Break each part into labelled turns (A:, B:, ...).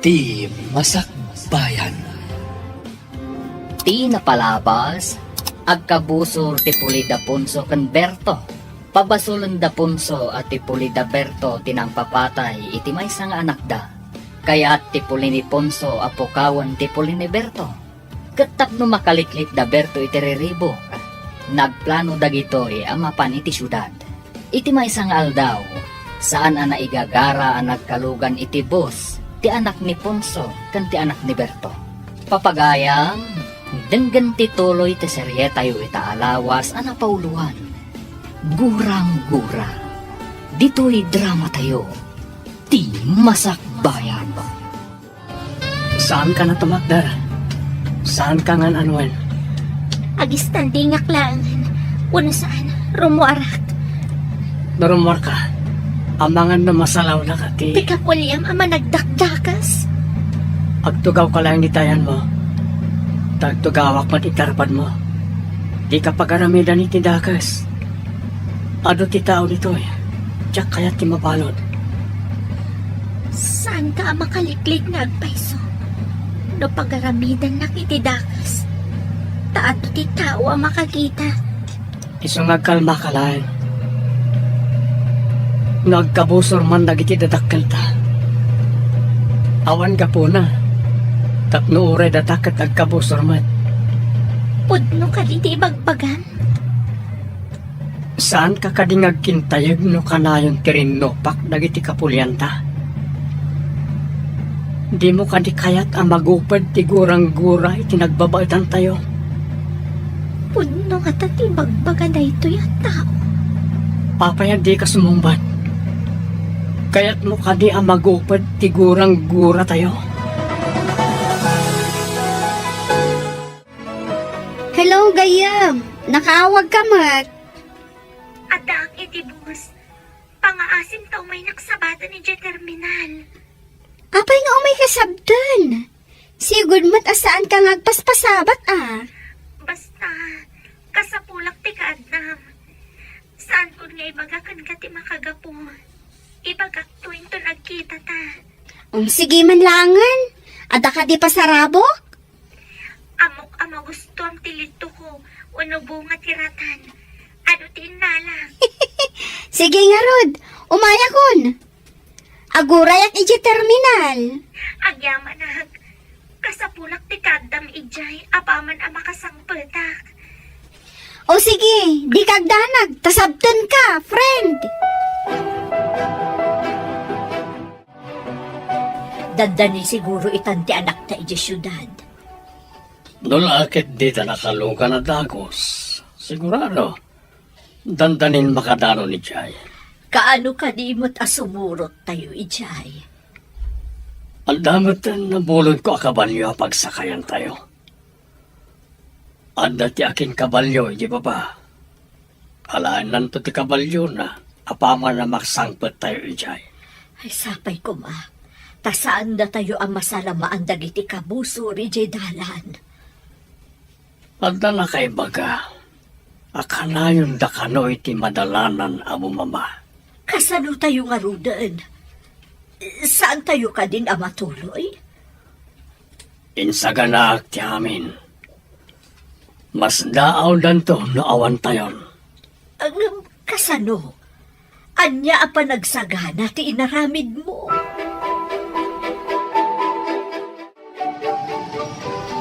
A: Ti Masakbayan.
B: Ti napalabas, agkabusor ti Pulida Ponso ken Berto. Pabasulon da Ponso at ti Pulida Berto tinang papatay iti maysa nga anak da. Kaya't ti Puli ni Ponso apukawan ti Puli ni Berto. Ket no makaliklik da Berto iti riribo. Nagplano dagitoy amapan iti syudad. Iti maysa nga aldaw, saan ana igagara ang nagkalugan iti boss, ti anak ni Ponso ken ti anak ni Berto. Papagayam, denggan ti tuloy ti serye tayo itaalawas ana pauluan. Gurang-gura. Dito'y drama tayo. Ti Masakbayan.
C: Saan ka na tumakdar? Saan ka nga anuan?
D: Agis tandingak lang. Una saan, rumuarak.
C: Narumor ka. Amangan na masalaw na ka ti.
D: Tika William, ama nagdakdakas.
C: Agtugaw ka lang ni tayan mo. Tagtugawak man itarpad mo. Di ka pagaramidan iti dakas. Ado ti tao dito eh. Diyak kaya ti mabalod.
D: Saan ka makaliklik na agpaiso? No pagaramidan na kitidakas. Taato ti tao ang makakita.
C: Isong nagkalma ka lang. Nagkabusor man nagiti dadakkel ta. Awan ka po na. Tapno ure datakit nagkabusor man.
D: Pudno ka di bagbagan.
C: Saan ka kadingag kintayag no kanayon tirinopak dagiti kapulyanta? Di mo kadi kayat ang magupad ti gurang-gura iti nagbabaitan tayo.
D: Pudno ka ti bagbagan na ito yung tao.
C: Papayag di ka sumumbat. Kayat mo kadi ang magupad ti gurang-gura tayo.
E: Hello, Gayam. Nakaawag ka, Mat.
D: Adak itibus. Pangaasim tao may naksabata ni J Terminal.
E: Apay nga umay kasabdan. Sigud mat asaan ka ngagpaspasabat, ah.
D: Basta, kasapulak ti kaadnam. Saan ko nga ibagakan ka ti makagapo? Ibagak tuwing to nagkita ta.
E: Sige man langan. Ada ka di pasarabok?
D: Amok ama gusto ang tilito ko. Uno bunga tiratan. Ano tinalang?
E: Sige nga, Rod. Umaya kon. Aguray at iji terminal.
D: Agyaman nag. Kasapulak ti kadam ijay. Apaman ang makasangpetak.
E: O sige, di kagdanag. Tasabton ka, friend.
F: Dandani siguro itanti anak ta iji syudad.
A: Nulakit dito nakalugan na dagos. Sigurado, dandanin makadano ni Jay.
F: Kaano ka di mo't asumurot tayo ijay?
A: Ang damot na bulod ko akabalyo pagsakayan tayo. Anda ti akin kabalyo, di ba ba? Alaan nanto ti kabalyo na apama na maksangpet tayo, Ijay.
F: Ay sapay ko ma. Tasaan na tayo ang masalamaan dagiti kabuso ijay dalan.
A: Anda na kay baga. Akanayon da kano iti madalanan amo mama.
F: Kasano tayo nga rudan? Saan tayo ka din amatuloy?
A: Insaganak ti amin. Mas daaw danto no awan tayon.
F: Ang kasano? Anya apa nagsagana ti inaramid mo?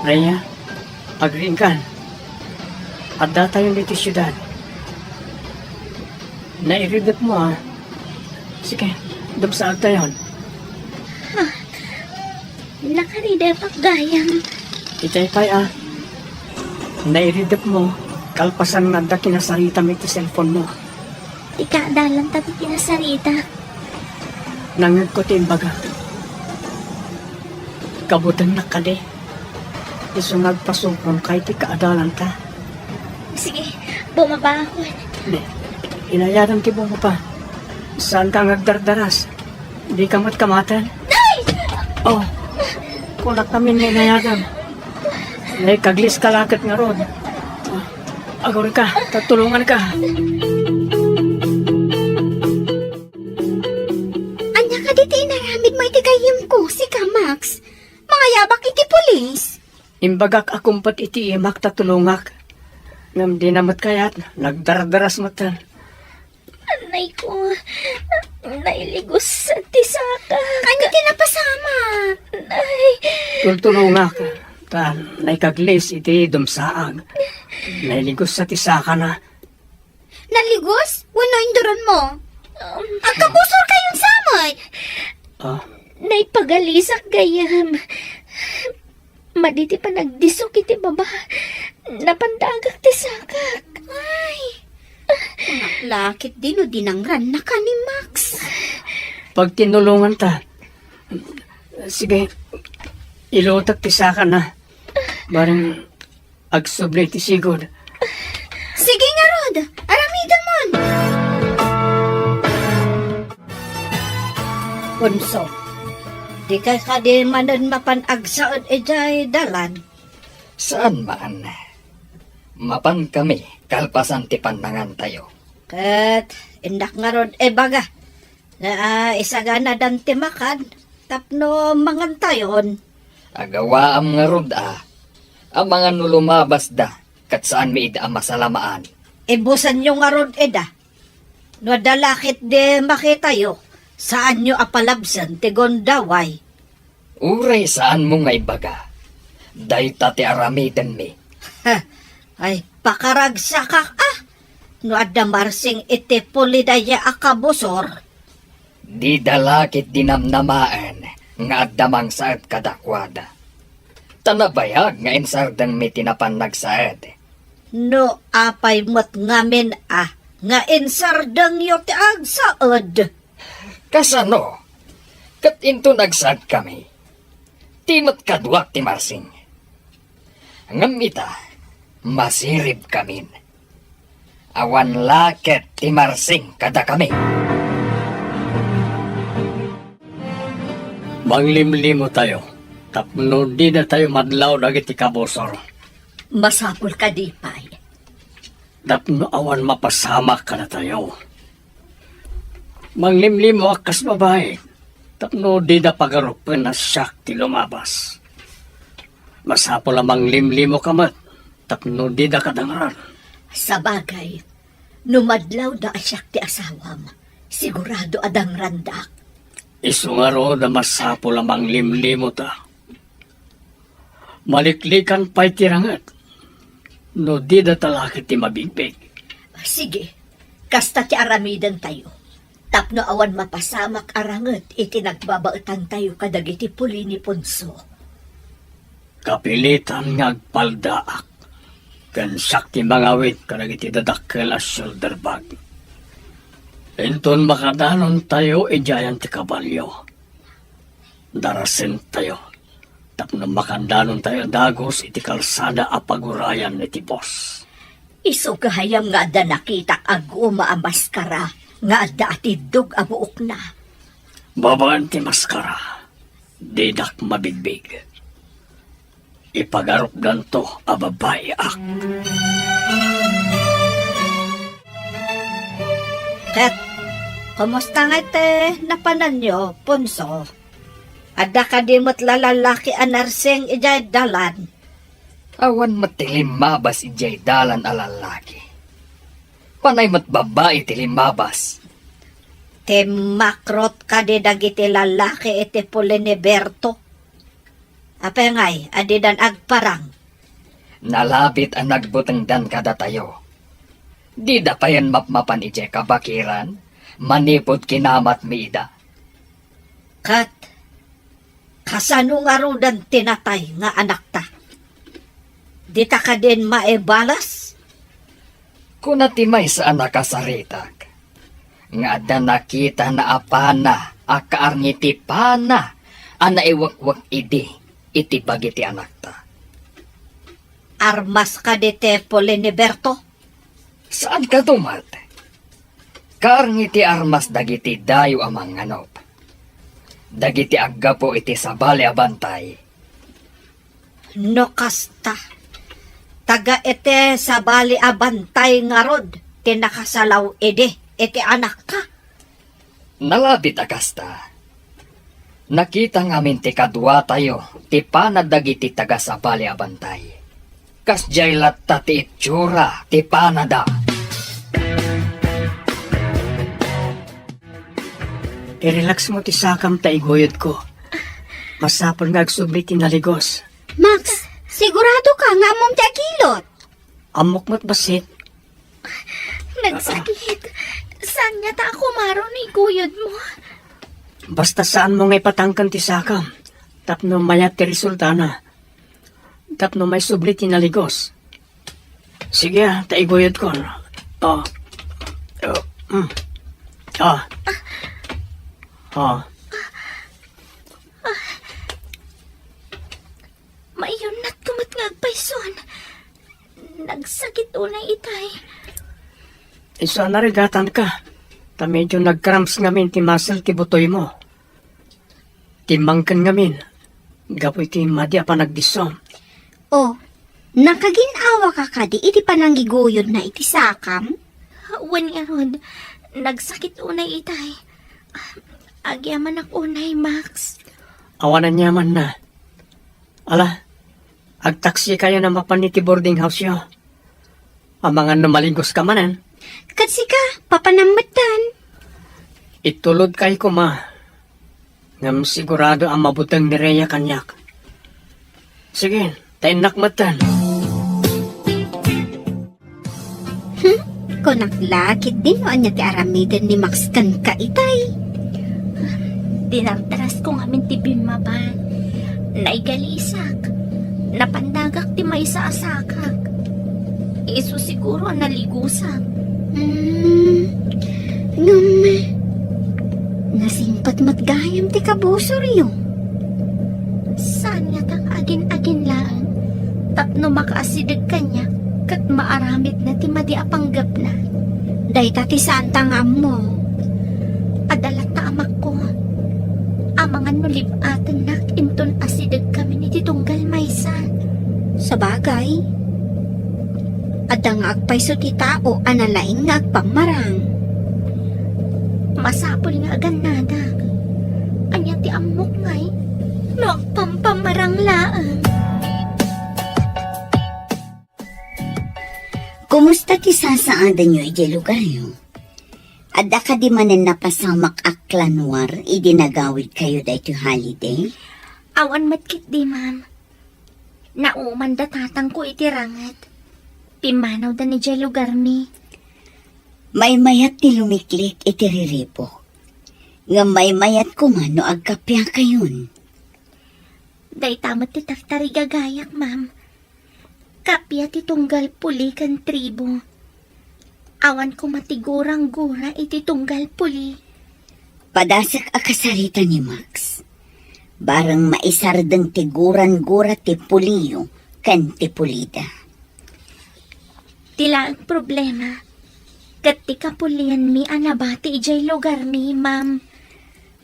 C: Rhea, agringkan. Adda tayo dito syudad. Nairidot mo ah. Sige, dumsaag tayo.
D: Nakarida paggayam.
C: Itay pay ah. Nairidot mo. Kalpasan nga da kinasarita mo iti cellphone mo.
D: Ikadalan tabi kinasarita.
C: Nangag ko ti imbaga. Kabutan na kade. Isungag pasupon kay ti kaadalan ta.
D: Sige, bumaba ako.
C: Hindi. Inayadan ti mo pa. Saan ka ngagdardaras? Di ka matkamatan?
D: Nay!
C: Oh, kulak namin na inayadan. Nay, kaglis kalakit nga ron. Agor ka, tatulungan ka.
E: Anya ka di tinaramid mo iti kayim ko, si Max. Max? Mga yabak iti pulis.
C: Imbagak akumpat iti imak tatulungak. Ngam di namat kayat, nagdardaras matan.
D: Anay ko, nailigos sa tisaka.
E: Kanya tinapasama.
D: Nay,
C: Tultulungak. Tan, naikaglis iti dumsaag. Nailigos sa tisaka na.
E: Naligos? Wano induron mo? Ang kabusor kayong samay.
C: Ah,
D: naipagalisak gayam. Maditi pa nagdisok iti baba. Napandagak tisakak.
E: Ay, naklakit din o dinangran na ka ni Max.
C: pag tinulungan ta, sige, ilutak tisaka na. Barang agsublay ti sigod.
E: Sige nga, Rod. Aramida mon.
F: Punso, di kay kadi manan mapanagsaon ejay dalan.
B: Saan man? Mapan kami, kalpasan ti panangan tayo.
F: Kat, indak nga ron baga. Na isagana dan timakan, tapno mangantayon.
B: Agawa am nga rod ang mga nulumabas da, kat saan mi ida ang masalamaan.
F: Ibusan nyo nga ron No dalakit de makitayo, saan nyo apalabsan ti gondaway.
B: Uray saan mo nga ibaga? Dayta ti aramiden mi.
F: Ha, ay pakaragsakak No adamarsing iti pulidaya akabusor.
B: Di dalakit dinamnamaan nga addamang saad kadakwada. Tanabayag nga insardang mi tinapan nagsaad.
F: No apay mo't ngamin nga insardang yo ti agsaod.
B: Kasano? Kat into nagsad kami. Timot kadwak ti Marsing. Ngam ita, masirib kamin. Awan laket ti Marsing kada kami.
A: Manglimlimo tayo. Tapno di na tayo madlaw dagiti kabusor.
F: Masapul ka di pay.
A: Tapno awan mapasamak ka na tayo. Manglimlimo akas babae. Tapno di na pagarupan na siyak ti lumabas. Masapol ang manglimlimo kamat. Tapno di na kadangran.
F: Sa bagay, numadlaw da asyak ti asawam. Sigurado adang randak.
A: Isungaro na masapol ang manglimlimo ta. Maliklikan pa'y tirangat. No di na talakit ti mabigbig.
F: Sige, kasta ti aramidan tayo. Tapno awan mapasamak aranget iti nagbabaetan tayo kadagiti puli ni Punso.
A: Kapilitan nga agpaldaak. Kansak ti mangawit kadagiti dadakkel as shoulder bag. Enton makadanon tayo ijayan ti kabalyo. Darasin tayo. Tapno makandanon tayo dagos iti kalsada a pagurayan iti boss.
F: Iso kahayam nga da nakita aguma ang maskara nga adda atidog a buok na.
A: Babaan ti maskara. Didak mabigbig. Ipagarup ganto a babae ak.
F: Ket, kumusta nga ite napanan nyo, Punso? Adda ka di mo't lalalaki anarseng ijay dalan.
B: Awan matilimabas ijay dalan alalaki. Panay mat babae tilimabas.
F: Te makrot ka di dagiti lalaki iti puli ni Berto. Apengay, adidan agparang.
B: Nalapit ang nagbutengdan kada tayo. Di da pa yan mapmapan ijay kabakiran, manipod kinamat mi ida.
F: Kat, kasano nga rudan tinatay nga anak ta? Di ta ka din maebalas?
B: Kunatimay sa anak kasaritak. Nga da nakita na apana, akaarngiti pana, ana iwakwak idi, iti bagiti anak ta.
F: Armas ka di te puli ni Berto?
B: Saan ka tumat? Kaarngiti armas dagiti dayo amang anop. Dagiti aggapo iti sabali abantay.
F: No kasta. Taga ite sa bali abantay nga rod, tinakasalaw iti anak ka.
B: Nalabit akasta. Nakita ngamin ti kadwa tayo, ti panadagi ti taga sa bali abantay. Kas jay latta ti itsura, ti panada.
C: I-relax mo ti sakam ta iguyod ko. Masapol nga agsubli ti naligos.
E: Max, sigurado ka nga mong takilot.
C: Amok mo't basit.
D: Nagsakit. Saan niya ta ako maron ni guyod mo?
C: Basta saan mo nga ipatangkan ti sakam. Tapno mayat ti resulta na. Tapno may subli ti naligos. Sige, ta iguyod ko. Oh. Ah. Ah.
D: Mayon na't kumat nga agpayson. Nagsakit unay itay.
C: Isa na rigatan ka. Ta medyo nagcramps ngamin ti muscle ti butoy mo. Timangkan ngamin. Gapoy ti madya pa nagdisom.
E: Oh, nakaginawa ka kadi iti pananggiguyod na iti sakam?
D: Wan nga rod. Nagsakit unay itay. Agyaman ako unay, Max.
C: Awanan niya man na. Ala, agtaksi kayo na mapaniti boarding house yo. Ang mga numalingkos ka manan.
E: Kasi ka, papanamatan.
C: Itulod kay ko ma. Ngam sigurado ang mabutang ni Rhea kanyak. Sige, tayo nakmatan.
E: Kung naglakit din o anya ti aramidan ni Max kan kaitay.
D: Dinartaras ko ngamin ti bimaban. Naigalisak. Napandagak ti may sa asakak. Iso siguro naligusak.
E: Ngam, nasimpat matgayam ti kabusor yo.
D: Saan nga tang agin-agin lang? Tapno makaasidag kanya. Kat maaramid na ti madi apanggap na.
E: Day tati saan tangam mo.
D: Adalat ta amak ko. Amangan no libatan nak inton asidag kami ni titunggal maysan.
E: Sa bagay, adang agpayso ti tao analaing nga agpamarang.
D: Masapol nga agan nadag. Anya ti amok ngay. No, pampamarang laang.
E: Kumusta ti sasaadan nyo iti lugar nyo? Adda ka di manen napasamak aklanwar idinagawid kayo da ito holiday?
D: Awan matkit di, ma'am. Nauman da tatang ko iti rangat. Pimanaw da ni jay lugar mi.
E: May mayat ti lumiklik iti riripo. Nga may mayat kumano agkapya kayon.
D: Day tamat ti taftari gagayak, ma'am. Kapya ti tunggal puli kan tribo. Awan ko matigurang gura iti tunggal puli.
E: Padasak akasarita ni Max. Barang maisardeng tiguran gura ti puliyo kan ti pulida.
D: Tila ang problema. Kat ti kapulian mi anabati ijay lugar mi, ma'am.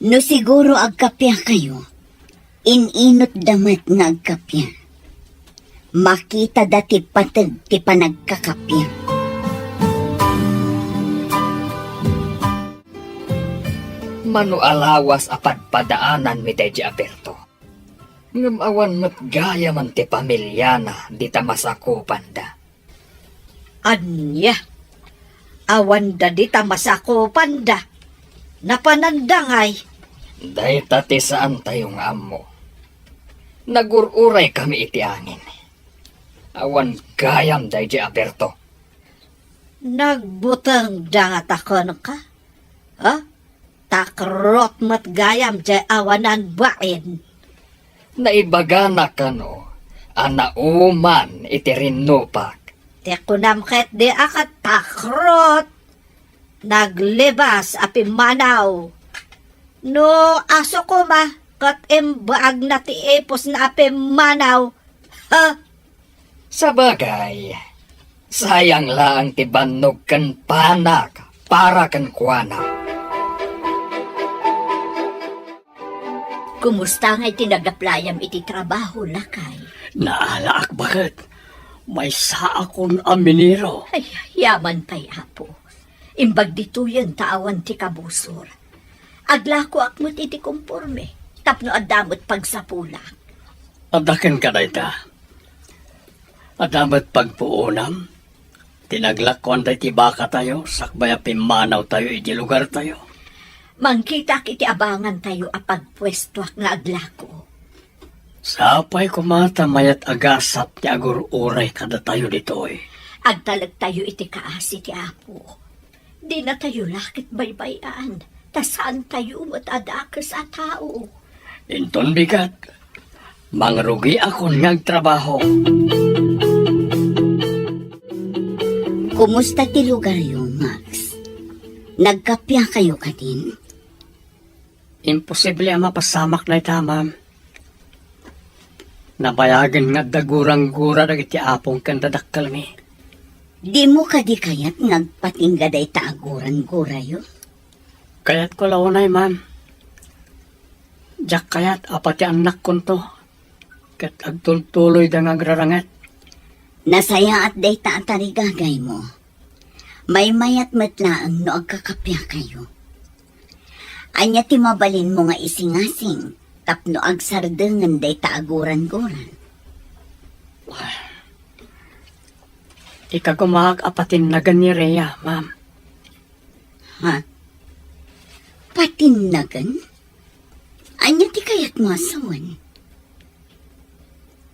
E: No siguro agkapya kayo. Ininot damat nga agkapya. Makita dati patag ti panagkakapya.
B: Manualawas apad padaanan mi Deji Aberto. Ngam awan matgaya man ti pamilyana di ta masakupan da.
F: Anya, awan da di ta masakupan da. Napanandangay.
B: Dahita ti saan tayong amo. Nagururay kami iti angin. Awan gayam Deji Aberto.
F: Nagbutang dangat ako ka? Ha? Takrot mat gayam jay awanan bain.
B: Naibaga na kano, anauman iti rinupak.
F: Te kunamket di akat takrot. Naglibas api manaw. No aso ko ma, kat imbaag na ti epos na api manaw. Ha?
B: Sa bagay, sayang lang ti banog kan panak para kan kuana.
F: Kumusta nga itinagaplayam iti trabaho lakay?
A: Naalaak bakit? May saa akong aminiro.
F: Ay, yaman pa'y apo. Imbag dito yan taawan ti kabusor. Agla ko akmot iti kumporme.
E: tapno adamot pagsapula.
A: Adakan ka na ita. Adamat pagpuunam. Tinaglakon tayo tibaka tayo. Sakbaya pimanaw tayo. Iti lugar tayo.
E: Mangkita kiti abangan tayo apagpwestuak nga aglako.
A: Sapay kumata mayat agasat ti agur-uray kada tayo dito eh.
E: Agtalag tayo iti kaasi ti Apo. Di na tayo lakit baybayan. Tasaan tayo matadakas at tao.
A: Inton bigat. Mangrugi akong nagtrabaho.
E: Kumusta ti lugar yung, Max? Nagkapya kayo ka din?
C: Imposible ang mapasamak na ita, ma'am. Nabayagan nga dagurang-gura na iti apong kandadakkal mi.
E: Di mo kadi kayat nagpatinggaday taaguran-gura yun?
C: Kaya't ko launay, ma'am. Diyak kayat apati anak ko to. Kat agtultuloy da nga agrarangat.
E: Nasaya at day taantarigagay mo. May mayat matlaang no agkakapya kayo. Anya ti mabalin mo nga isingasing, tapno agsardengan day taaguran-guran.
C: Ikagumahag apatin na ni Rhea, ma'am.
E: Ha? Patinnagan? Anya ti kayat mo asawan?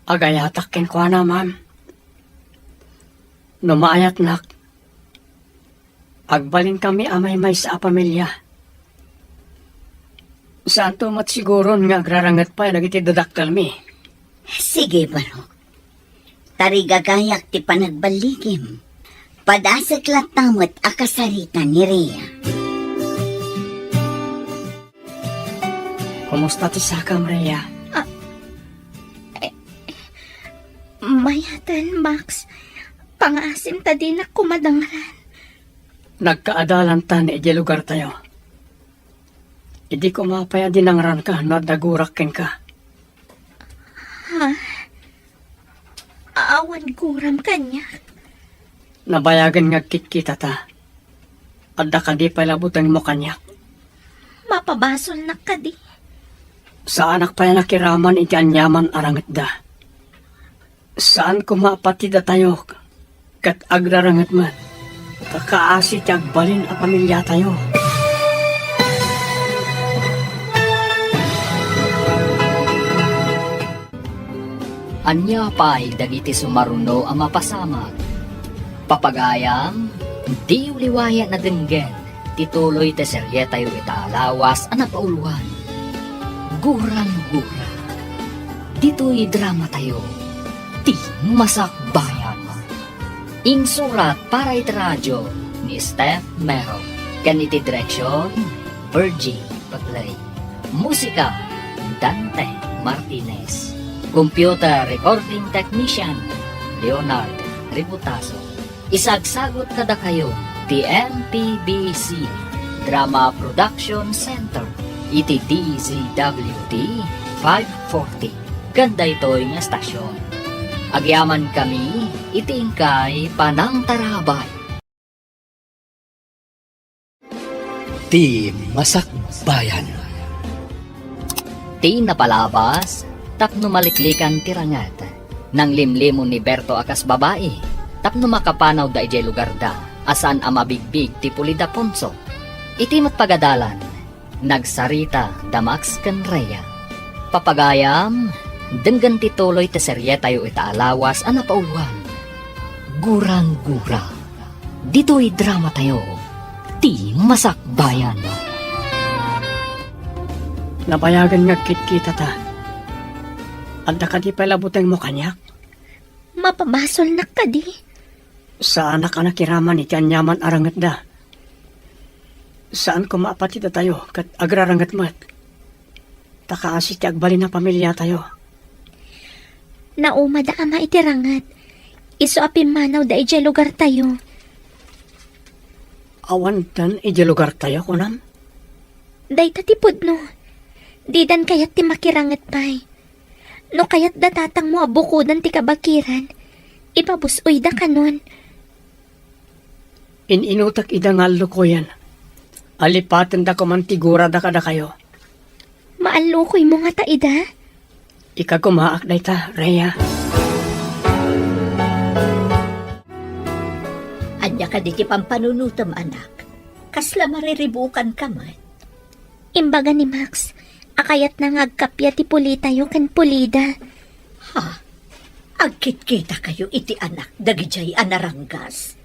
C: Agayatakin ko na, ma'am. Numaayat nak. Agbalin kami amay-may sa pamilya. Saan to mat siguro nga agrarangat pa nagiti dadaktal mi.
E: Sige, Barok. Tarigagayak ti panagbaligim. Padasag latamot akasarita ni Rhea.
C: Kumusta ti Sakam, Rhea?
D: Mayatan, Max. Pangasim ta din ako madangran.
C: Nagkaadalan ta ni iti lugar tayo. Idi ko mapaya dinangran ka, nadagurakin ka.
D: Ha? Awan guram kanya.
C: Nabayagan nga kitkita ta. Adda ka di palabutang mo kanyak.
D: Mapabasol na ka di.
C: Sa anak pa yan nakiraman iti anyaman arangat da. Saan ko mapatida tayo? Kat agrarangat man. Kakaasi ti agbalin a pamilya tayo.
B: Anya pa'y dagiti sumaruno ang mapasamag. Papagayam, di uliwaya na denggen, tituloy te serye tayo italawas ang napauluan. Gurang-gura. Dito'y drama tayo. Di masakbayan. Insurat para iti radyo ni Steph Mero. Ganiti direksyon, Virgie Paglay. Musika, Dante Martinez. Computer Recording Technician, Leonard Ributaso. Isagsagot kada kayo, TMPBC Drama Production Center, iti DZWD 540. Ganda ito'y nga stasyon. Agyaman kami, itingkay panang tarabay.
G: Di Masakbayan.
B: Di napalabas, tapno maliklikan tirangat. Nang limlimon ni Berto akas babae, tapno makapanaw da ijay lugar da, asan amabigbig ti Pulida Ponso. Iti matpagadalan, nagsarita da Max ken Rhea. Papagayam, denggan ti tuloy ti serye tayo itaalawas ang napauluan. Gurang-gura. Dito'y drama tayo. Di masakbayan.
C: Nabayagan nga kitkita ta. Adda ka di palabutang mo kanyak.
D: Mapabasol na ka di.
C: Sa anak ka nakiraman iti anyaman arangat da. Saan ko maapatida tayo kat agrarangat mat. Takaasi ti agbalin na pamilya tayo.
D: Nauma da ama itirangat. Iso apimanaw da ijay lugar tayo.
C: Awan tan iti lugar tayo kunam.
D: Day tatipod no. Didan kayat ti makirangat pay. No kayat da tatang mo abukudan ti kabakiran. Ipabusoy da kanon.
C: Ininutak idangal ko yan. Alipatan da ko man tigura da kada kayo.
D: maalukoy mo nga taida?
C: Ika gumaak dayta, Rhea.
F: Anya ka di ti pampanunutam, anak. Kasla mariribukan ka man.
D: Imbaga ni Max, akayat na ngagkapya ti puli tayo kan pulida.
F: Ha? Agkit-kita kayo iti anak, dagijay anaranggas.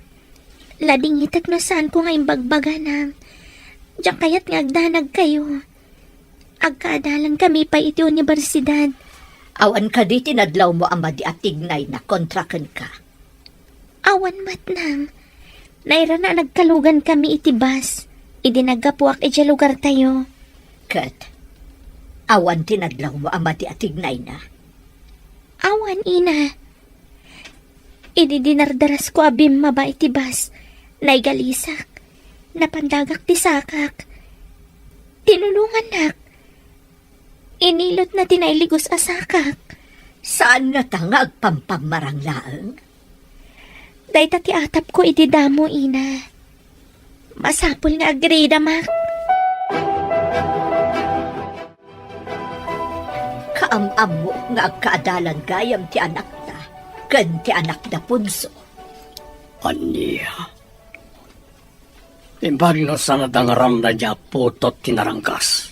D: Lading itak na saan ko nga imbagbaga na. Diyan kayat ngagdanag kayo. Agkaadalan kami pa iti universidad.
F: Awan ka di tinadlaw mo ama di atignay na kontrakan ka.
D: Awan mat nang. Naira na nagkalugan kami iti bus. Idinagapuak iti lugar tayo.
F: Kat, awan tinadlaw mo ama di atignay na.
D: Awan ina. Ididinardaras ko abim maba iti bus. Naigalisak. Napandagak ti sakak. Tinulungan nak. Inilot na tinailigos asakak.
F: Saan nga tanga agpampamarang laang?
D: Dahita ti atap ko ididamo ina. Masapol nga agrida mak.
F: Kaamam mo nga agkaadalan gayam ti anak na, kan ti anak na punso.
A: Aniya. Imbag no sana dangaram na niya putot tinarangkas.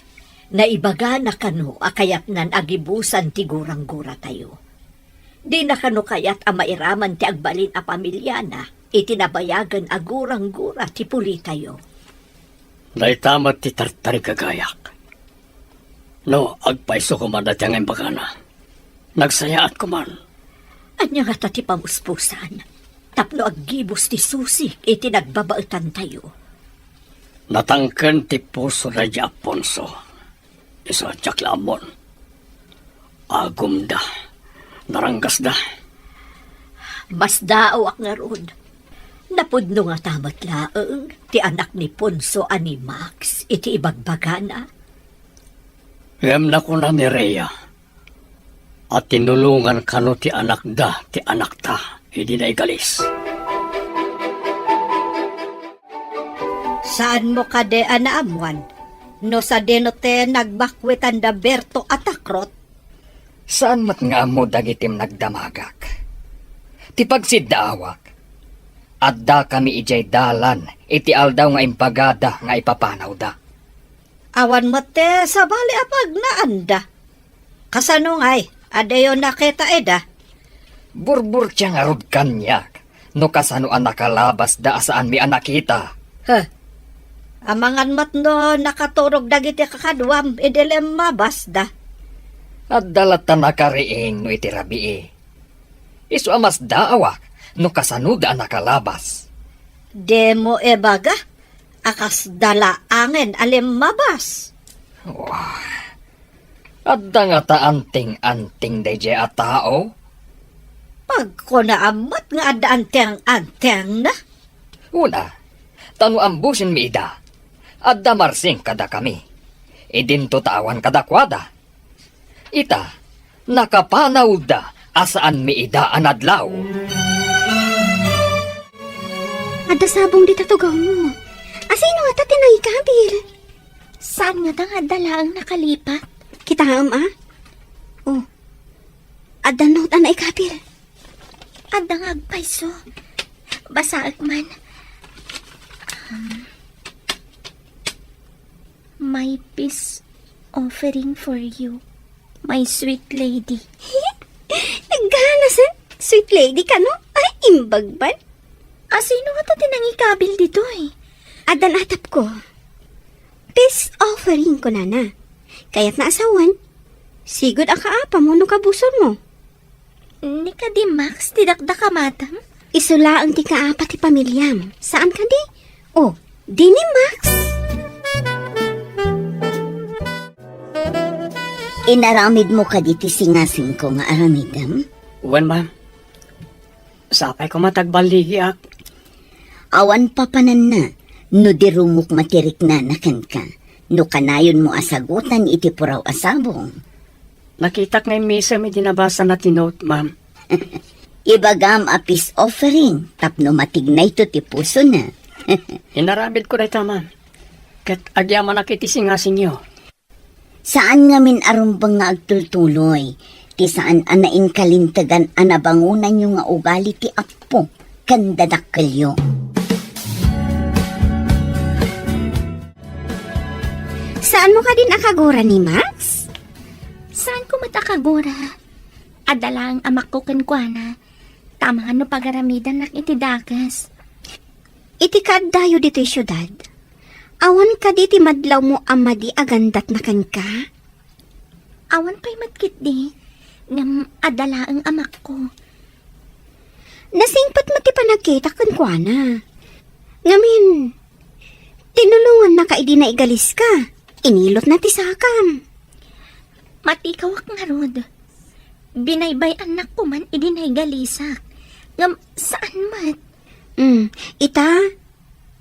F: Naibaga na kano akayat nan agibusan ti gurang-gura tayo. Di na kano kayat mairaman ti agbalin a pamilya na, itinabayagan agurang-gura ti puli tayo.
A: Naitamat ti tartari kagayak. No, agpaiso ko man dati ang imbaga na. Nagsayaat ko man.
F: Anya nga ti pamuspusan, tapno aggibos ti susik itinagbabaetan tayo.
A: Natangken ti puso na di Aponso. Isa tiyaklamon. Agum da. Naranggas da.
F: Mas daawak nga ron. Napudno nga tamat laeng, ti anak ni Ponso ani Max, iti ibagbaga na.
A: Yam na ko na ni Rhea. At tinulungan kano ti anak da, ti anak ta. Hindi na igalis.
F: Saan mo ka de anaamuan? No sa denote nagbakwetan da Berto at Takrot?
G: Saan mat nga mo dagitim nagdamagak? Ti pagsidawak. Adda kami ijay dalan, iti aldaw nga impagada nga ipapanaw da.
F: Awan mo te sa bali apag na anda. Kasano ngay, adayo nakita eda.
G: Burbur siya nga rod kanyak, no kasano ang nakalabas da asaan mi anakita.
F: Amangan mat no nakaturog dagiti kakadwam, idilem mabas da.
G: At dalata nakariing no iti rabii. Isu amas daawak, no kasano da nakalabas.
F: Demo ebaga, akas dala angin alim mabas.
G: At da nga ta anting-anting deje a tao.
F: Pag ko naamat nga ada anteng-anteng na.
G: Una, tanu ambusin mi ida. At da marsing kada kami. Idinto tawan kada kwada. Ita, nakapanaw da asaan mi ida anadlaw.
D: Ada sabong di tatugaw mo. Asino nga tatinay kabil? Saan nga nga dala ang nakalipat? Kita nga Oh, ada note na ikabil. Ada nga agpaiso. Basaag man. My peace offering for you, my sweet lady.
H: Nagana sa sweet lady ka, no? Ay, imbagban.
D: Sino nga tinang ikabil dito eh?
H: Adan atap ko. Peace offering ko na. Kaya't naasawan. Sigod akaapa mo no kabusor mo.
D: Ni ka di Max, tidakda ka matang?
H: Isula ang tika-apa ti pamilyam. Saan ka di? Oh, di ni Max.
E: Inaramid mo ka diti singasing ko nga aramidam?
C: Uwan, ma'am. Sapay ko matagbaligi ak.
E: Awan pa panan na, no dirumok matirik na nakan ka, no kanayon mo asagutan iti puraw asabong.
C: Nakitak na yung misa may dinabasa na tinote, ma'am.
E: Ibagam a peace offering, tapno matignay to ti puso na.
C: Inaramid ko na ito, ma'am. Kat agyaman na kiti singasing niyo.
E: Saan nga min arumbang nga agtultuloy, ti saan anain kalintagan anabangunan nyo nga ugali ti apo, kan dadakkelyo.
H: Saan mo ka din akagura ni Max?
D: Saan ko matakagura? Adala ang amak ko kankwana. Tama ano pagaramidan nak iti dakas.
H: Iti kaddayo dito'y syudad. Awan ka diti madlaw mo amadi agandat na kan ka?
D: Awan pa'y matkit di. Ngam adala ang amak ko.
H: Nasingpat mo ti panagkita kankwana. Ngamin, tinulungan na ka idi na igalis ka. Inilot na ti sakam.
D: Matikawak nga rod. Binaybay anak ko man idinay galisak. Ngam saan mat?
H: Ita,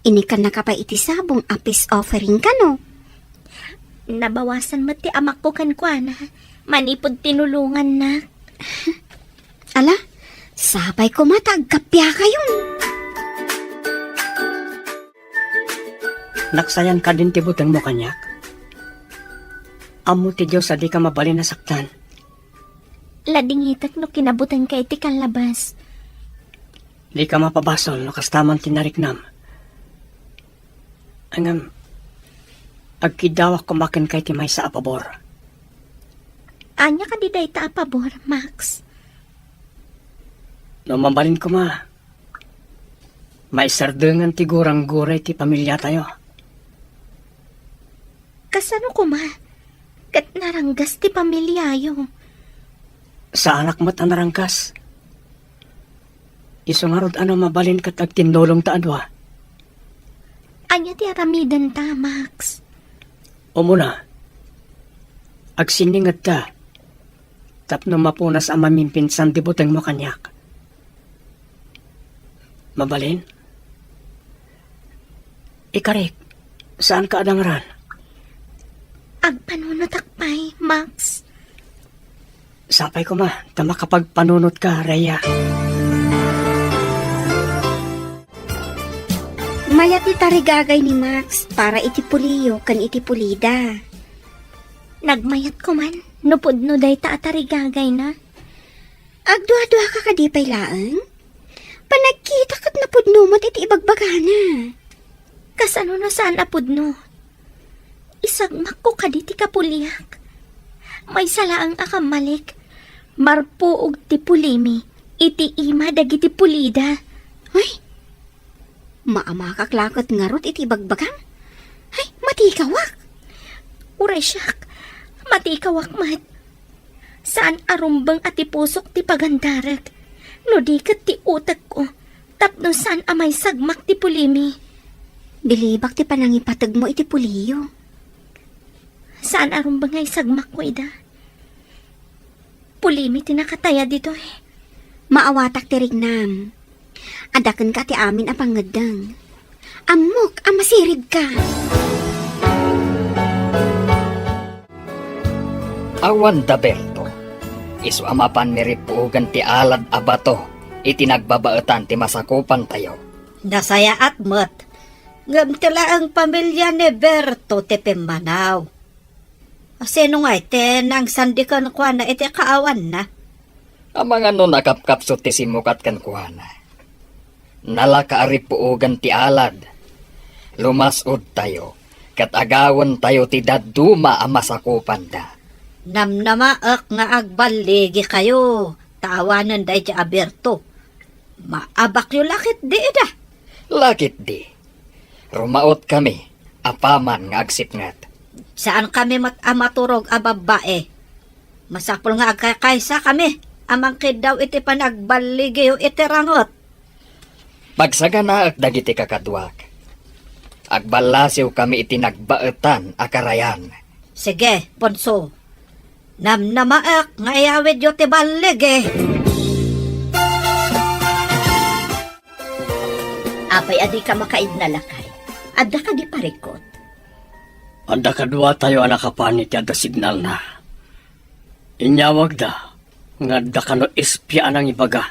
H: ini ka na ka pa iti sabong apis offering ka no?
D: Nabawasan mo ti amak ko kankwana. Manipod tinulungan na.
H: Ala, sabay ko matagkapya kayon.
C: Naksayan ka din ti buteng mo kanyak. Amo ti Diyos adi ka mabali na saktan.
D: Ladingitak no kinabutan ka iti kanlabas.
C: Di ka mapabasol no kastaman tinariknam. Angam, agkidawak kumakin kay ti may sa apabor.
D: Anya ka di day ta apabor, Max.
C: No mabalin ko ma. May sardengan ti gurang-guray ti pamilya tayo.
D: Kasano ko ma? Kat naranggas ti pamilyayo.
C: Sa anak mo't anarangkas. Isungarod ano mabalin kat agtindolong ta adwa.
D: Anya ti aramidan ta, Max.
C: O muna, agsiningad ta. Tapno mapunas ang mamimpinsan ti buteng mo kanyak. Mabalin? Ikarik, saan ka adangaran?
D: Agpanunot akpay, Max.
C: Sapay ko ma, tama kapag panunot ka, Rhea.
H: Mayat ni tarigagay ni Max para iti puliyo kan iti pulida.
D: Nagmayat ko man, nupod no day ta atarigagay na.
H: Agdua-dua ka kadipay laang? Panagkita kat napudnumot iti ibagbagana.
D: Kasano na saan apod no? Isagmak ko kaditi kapuliak. May salaang akamalik. Marpuog ti pulimi. Iti ima dagiti pulida.
H: Ay, maamakaklakot nga rot iti bagbagang. Ay, matikawak.
D: Uray siyak, matikawak mat. Saan arumbang ati pusok ti pagandarag? No di kat ti utak ko. Tapno saan amay sagmak ti pulimi.
H: Bilibak ti panangipatag mo iti puliyo.
D: Saan arumbang ay sagmak ko ida? Pulimi tinakataya dito eh.
H: Maawatak ti rignam. Adakan ka ti amin a pangadang. Amok, amasirid ka.
G: Awan da Berto, isu amapan miripugan ti alad abato, itinagbabaetan ti masakupan tayo.
F: Nasaya at mat. Ngam tila ang pamilya ni Berto ti Pimanaw. Sino nga ite nang sandikan ko na ite kaawan na?
G: Ang mga no nakapkapso ti simukat kan kuhana. Nalakaaripuugan ti alad. Lumasod tayo, kat agawan tayo ti daduma ang masakupan da.
F: Namnamaak nga agbaligi kayo. Tawanan day ti Aberto. Maabak yu lakit di da.
G: Lakit di. Rumaot kami, apaman nga agsipngat.
F: Saan kami amaturog a babae? Masapol nga agkakaysa kami. Amangkid daw iti panagbaligi yu iti rangot.
G: Pagsagana ak dagiti kakadwak. Agbalasiw kami iti nagbaetan akarayan.
F: Sige, Ponso. Namnamaak nga iyawid yu ti baligi.
E: Apay adi ka makaid na lakay. Adda ka di parikot.
A: Anda kadwa tayo anak kapanit yada signal na. Inyawag da, nga da kano espya anang ibaga.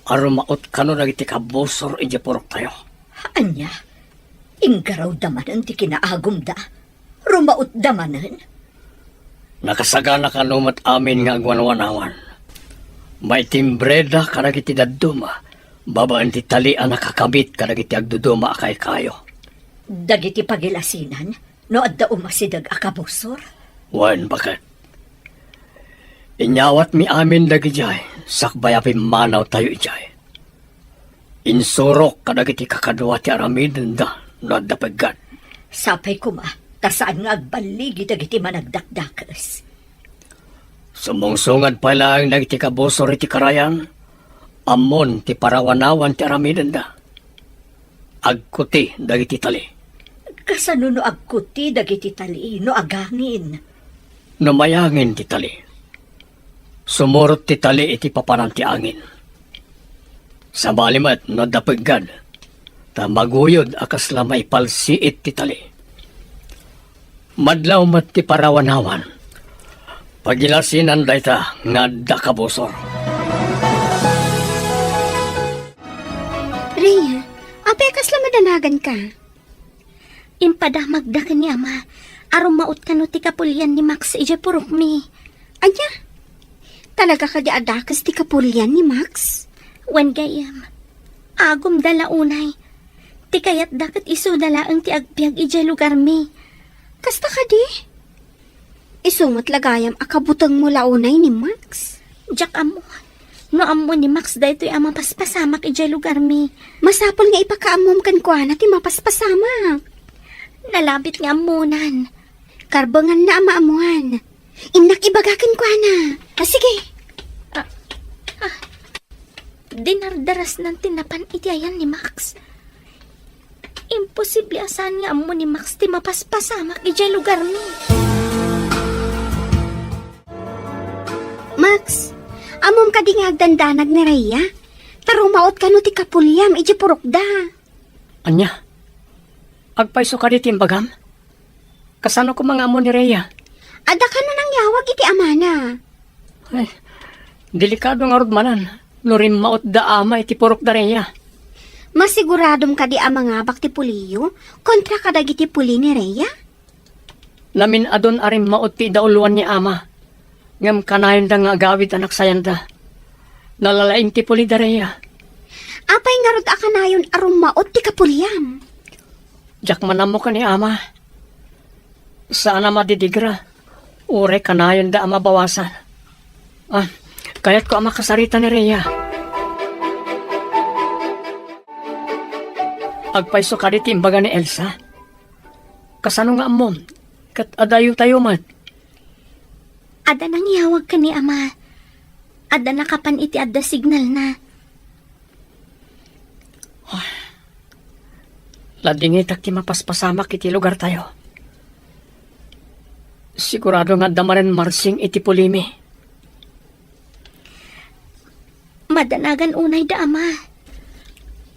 A: Arumaot kano nagiti kabosor iji purok tayo.
E: Anya, inggaraw damanan ti kinaagom da. Rumaot damanan.
A: Nakasagana ka numat amin nga agwanwanawan. May timbreda karagiti daduma. Babaan ti talian nakakabit karagiti agduduma akay kayo.
F: Dagiti pagilasinan, no adda umasidag akabusor.
A: Wan bakit? Inyawat mi amin dagi jay, sakbay api manaw tayo ijay. Insurok kadagiti kakadwa ti aramiden da, no adda paggan.
F: Sapay ko ma, tasaan nga agbaligi dagiti managdakdakas.
A: Sumungsungad pa lang dagiti kabusor iti karayan, amon ti parawanawan ti aramiden da. Agkuti dagiti tali.
F: Kasano no agkuti dagiti tali, no agangin.
A: Numayangin ti tali. Sumurot ti tali iti papanan ti angin. Sa balimat no dapaggan, ta maguyod akas lamay palsiit ti tali. Madlaw mat ti parawanawan. Pagilasinan dayta nga dakabusor.
H: Rhea, apay kasla madanagan ka.
D: Impadamag da ka ni ama. Aron maot ka no ti kapulyan ni Max ija purok mi.
H: Anya, talaga ka di adakas ti kapulyan ni Max?
D: Wan gayam. Agom dala unay. Ti kayat dakat iso dala ang ti agbyag ija lugar mi.
H: Kasta ka di? Isumot lagayam akabutang mo launay ni Max.
D: Jak amo. No amo ni Max daytoy ama paspasamak ija lugar mi.
H: Masapol nga ipakaamom kan kwa na ti mapaspasamak.
D: Nalabit nga amunan.
H: Karbangan na amaamuan. Inak ibagakan kwa na. Sige.
D: Dinardaras ng tinapan itiayan ni Max. Imposible asan nga amo ni Max ti mapaspasamak ija lugar mi.
H: Max, amom ka di nga agdandanag ni Rhea. Tarumaot ka no ti kapulyam, iji purokda.
C: Anya, agpaiso ka di timbagam? Kasano ko mga amo ni Rhea?
H: Ada ka na nang yawag iti amana.
C: Ay, delikado nga rudmanan. Nurim maot da ama iti purok da Rhea.
H: Masiguradom ka di amangabak ti puliyo kontra ka dagiti puli ni Rhea?
C: Lamin adon arim maot ti dauluan ni ama. Ngam kanayon da nga agawid anak sayan da. Nalalaing ti puli da Rhea.
H: Apay nga rod akanayon arum maot ti kapulyam.
C: Jak manamo ka ni ama. Sana madidigra. Ure kanayon da ama bawasan. Kaya't ko ama kasarita ni Rhea. Agpaiso ka di timbaga ni Elsa. Kasano nga amom? Kat adayo tayo mat.
D: Ada nang yawag ka ni ama. Ada nakapan iti adda signal na.
C: Ladingit ak ti mapaspasamak iti lugar tayo. Sigurado nga damaran marsing iti pulimi.
D: Madanagan unay da ama.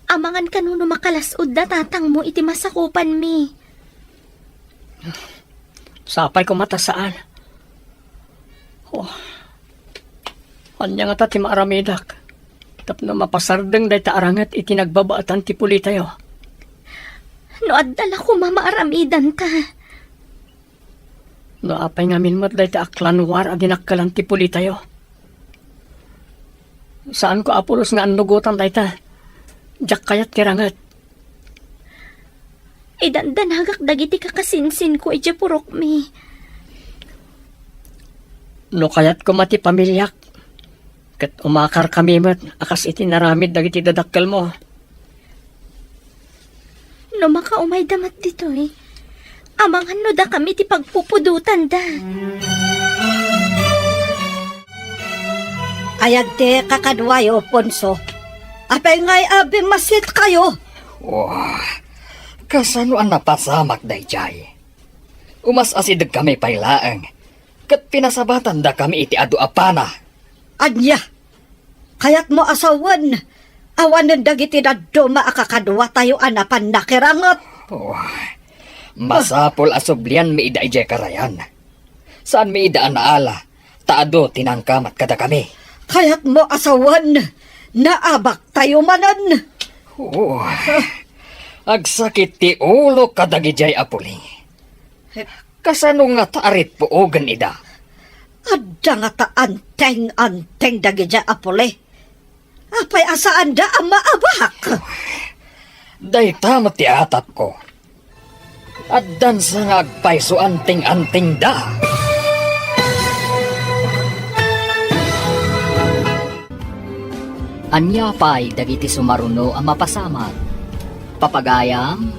D: Amangan kanuno makalasod da tatang mo iti masakupan mi.
C: Sapay ko matasaan. Anya nga ta ti maaramidak. Tapno mapasardeng day ta arangat iti nagbabaatan ti puli tayo.
D: No addala ko mamaaramidan ta.
C: No apay ngamin mat day ta aklanwar adinakkalan ti puli tayo. Saan ko apulos nga anugutan day ta? Jak kayat kirangat.
D: Idandanagak dagiti kakasinsin ko iti purok mi.
C: No kayat ko mati pamilyak. Kat umakar kami mat akas iti naramid dagiti dadakkel mo.
D: No makaumay damat dito eh. Amangan no da kami ti pagpupudutan da.
F: Ayag te kakadwayo, Ponso. Apay ngay abi masit kayo.
G: Wah, kasano ang napasamak day jay? Umas asidag kami pailaang. Kat pinasabatan da kami iti adu apana.
F: Anya, kayat mo asawan. Awanan dagiti na duma akakadwa tayo anapan nakirangot.
G: Wah, masapol asublian mi ida ijay karayan. Saan mi ida anaala, taado tinangkamat kada kami.
F: Kayat mo asawan, naabak tayo manan.
G: Agsakit ti ulo kadagijay apuli. Kasano nga taarit po ogan ida?
F: Adda nga ta anteng dagiti apole. Apay asaan da ang maabak?
G: Dayta ti atap ko. Addan sa nga agpayso anting-anting da.
B: Anya pa'y dagiti sumaruno ang mapasamag. Papagayam,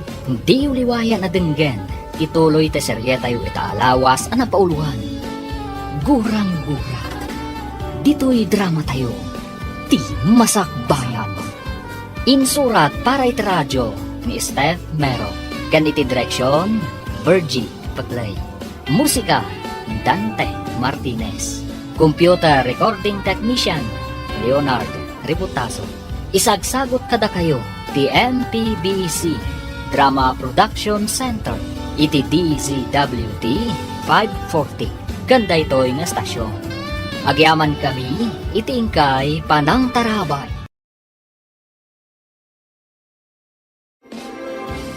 B: di uliwayan na denggen, ituloy te seryetayo itaalawas ang napauluhan. Gurang-gura. Dito'y drama tayo, ti masakbayan. Insurat para iti radyo ni Steph Mero. Ganiti direksyon, Virgie Paglay. Musika, Dante Martinez. Computer Recording Technician, Leonard Ributaso. Isagsagot kada kayo ti MPBC Drama Production Center iti DZWT 540. Ganda ito'y nga stasyon. Agyaman kami iti ingkay Panang Tarabay.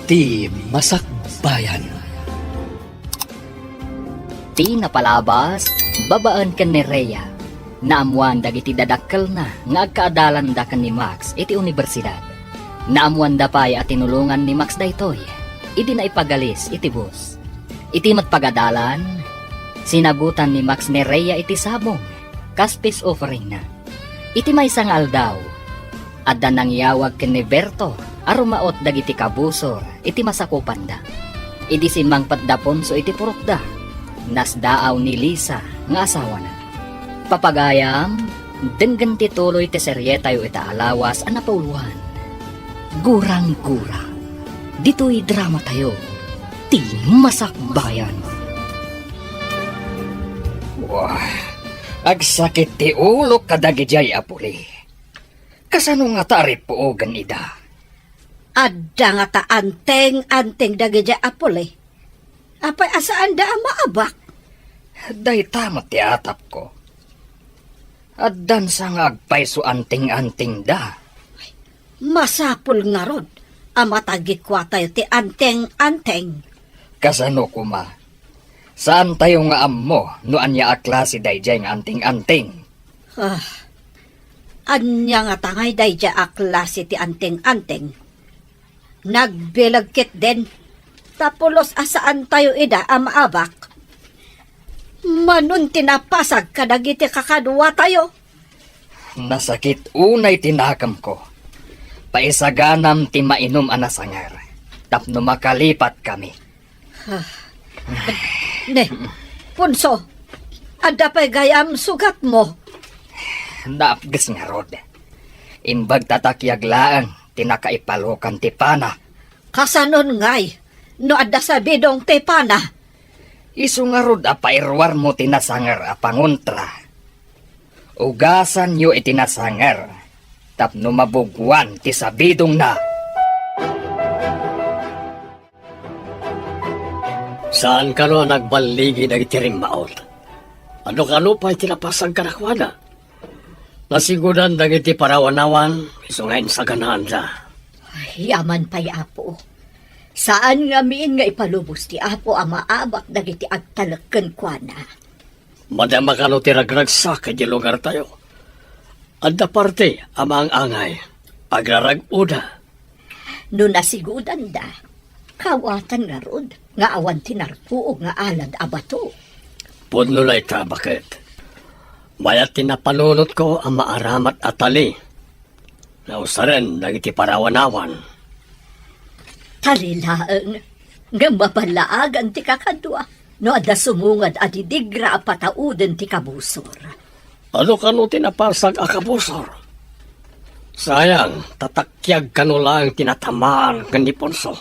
G: Ti masakbayan.
B: Ti napalabas, babaan kan ni Rhea. Naamuan dagiti dadakkel na nga agkaadalan da kan ni Max iti universidad. Naamuan da pay at tinulungan ni Max daytoy. Iti na ipagalis iti bus. Iti matpagadalan, sinagutan ni Max ni Rhea iti sabong, kas peace offering na. Iti may sangal daw, adda nang yawag ken ni Berto, arumaot dagiti kabusor, iti masakupan da. Iti simang patdapon so iti purok da, nasdaaw ni Lisa nga asawa na. Papagayam, denggan tituloy ti seryetayo itaalawas ang napauluhan. Gurang-gura, dito'y drama tayo, ti masakbayan.
G: Wah, agsakit ti ulo kadagijay apuli. Kasano nga tarip po ganida?
F: Adda nga ta anteng dagiti apole. Apay asaan da ang maabak?
G: Dayta ti atap ko. Addan sa nga agpayso anting-anting da.
F: Masapul nga rod. Amatagikwa tayo ti anteng-anteng.
G: Kasano kuma? Saan tayo nga ammo no anya aklase dayjay nga anting-anting?
F: Anya nga tangay dayja aklase ti anteng-anteng. Nagbilagkit din. Tapulos asaan tayo ida ang maabak. Manun tinapasag kadagiti kakadwa tayo.
G: Nasakit unay tinakam ko. Paisaganam ti mainom anasangar. Tapno makalipat kami.
F: Ne, punso, adda pa'y gayam sugat mo.
G: Naapgas nga rod. Imbag tatakyag laang tinakaipalokan ti pana.
F: Kasanon ngay, no adda sa bidong tepana.
G: Isu nga rod apairwar mo tinasangar apangontra. Ugasan nyo itinasangar. Tapno mabugwan ti sabidong na.
A: Saan ka no nagbaligi na itiring maot? Ano ka no pa'y tinapasag ka nakwada? Nasigudan dagiti parawanawan, isungayin sa ganahan da.
F: Yaman pa'y apo. Saan nga miin nga ipalubos ti apo ang maabak dagiti agtalakken kwa na.
A: Madama ka no tiragragsak kay di lugar tayo. Adda parte amang angay, agrarag-uda.
F: No nasigudan da, kawatan nga rod, nga awan tinarpuog nga alad abato.
A: Pudno na ita, bakit? Mayat tinapanunot ko ang maaramat atali. Nausaren, nagiti parawanawan.
F: Talilaang, nga mabalaagan ti kakadwa, no adda sumungad adidigra apatauden ti kabusor.
A: Ano ka no tinapasag akabusor? Sayang, tatakyag ka no lang tinatamaan kan ni Ponso.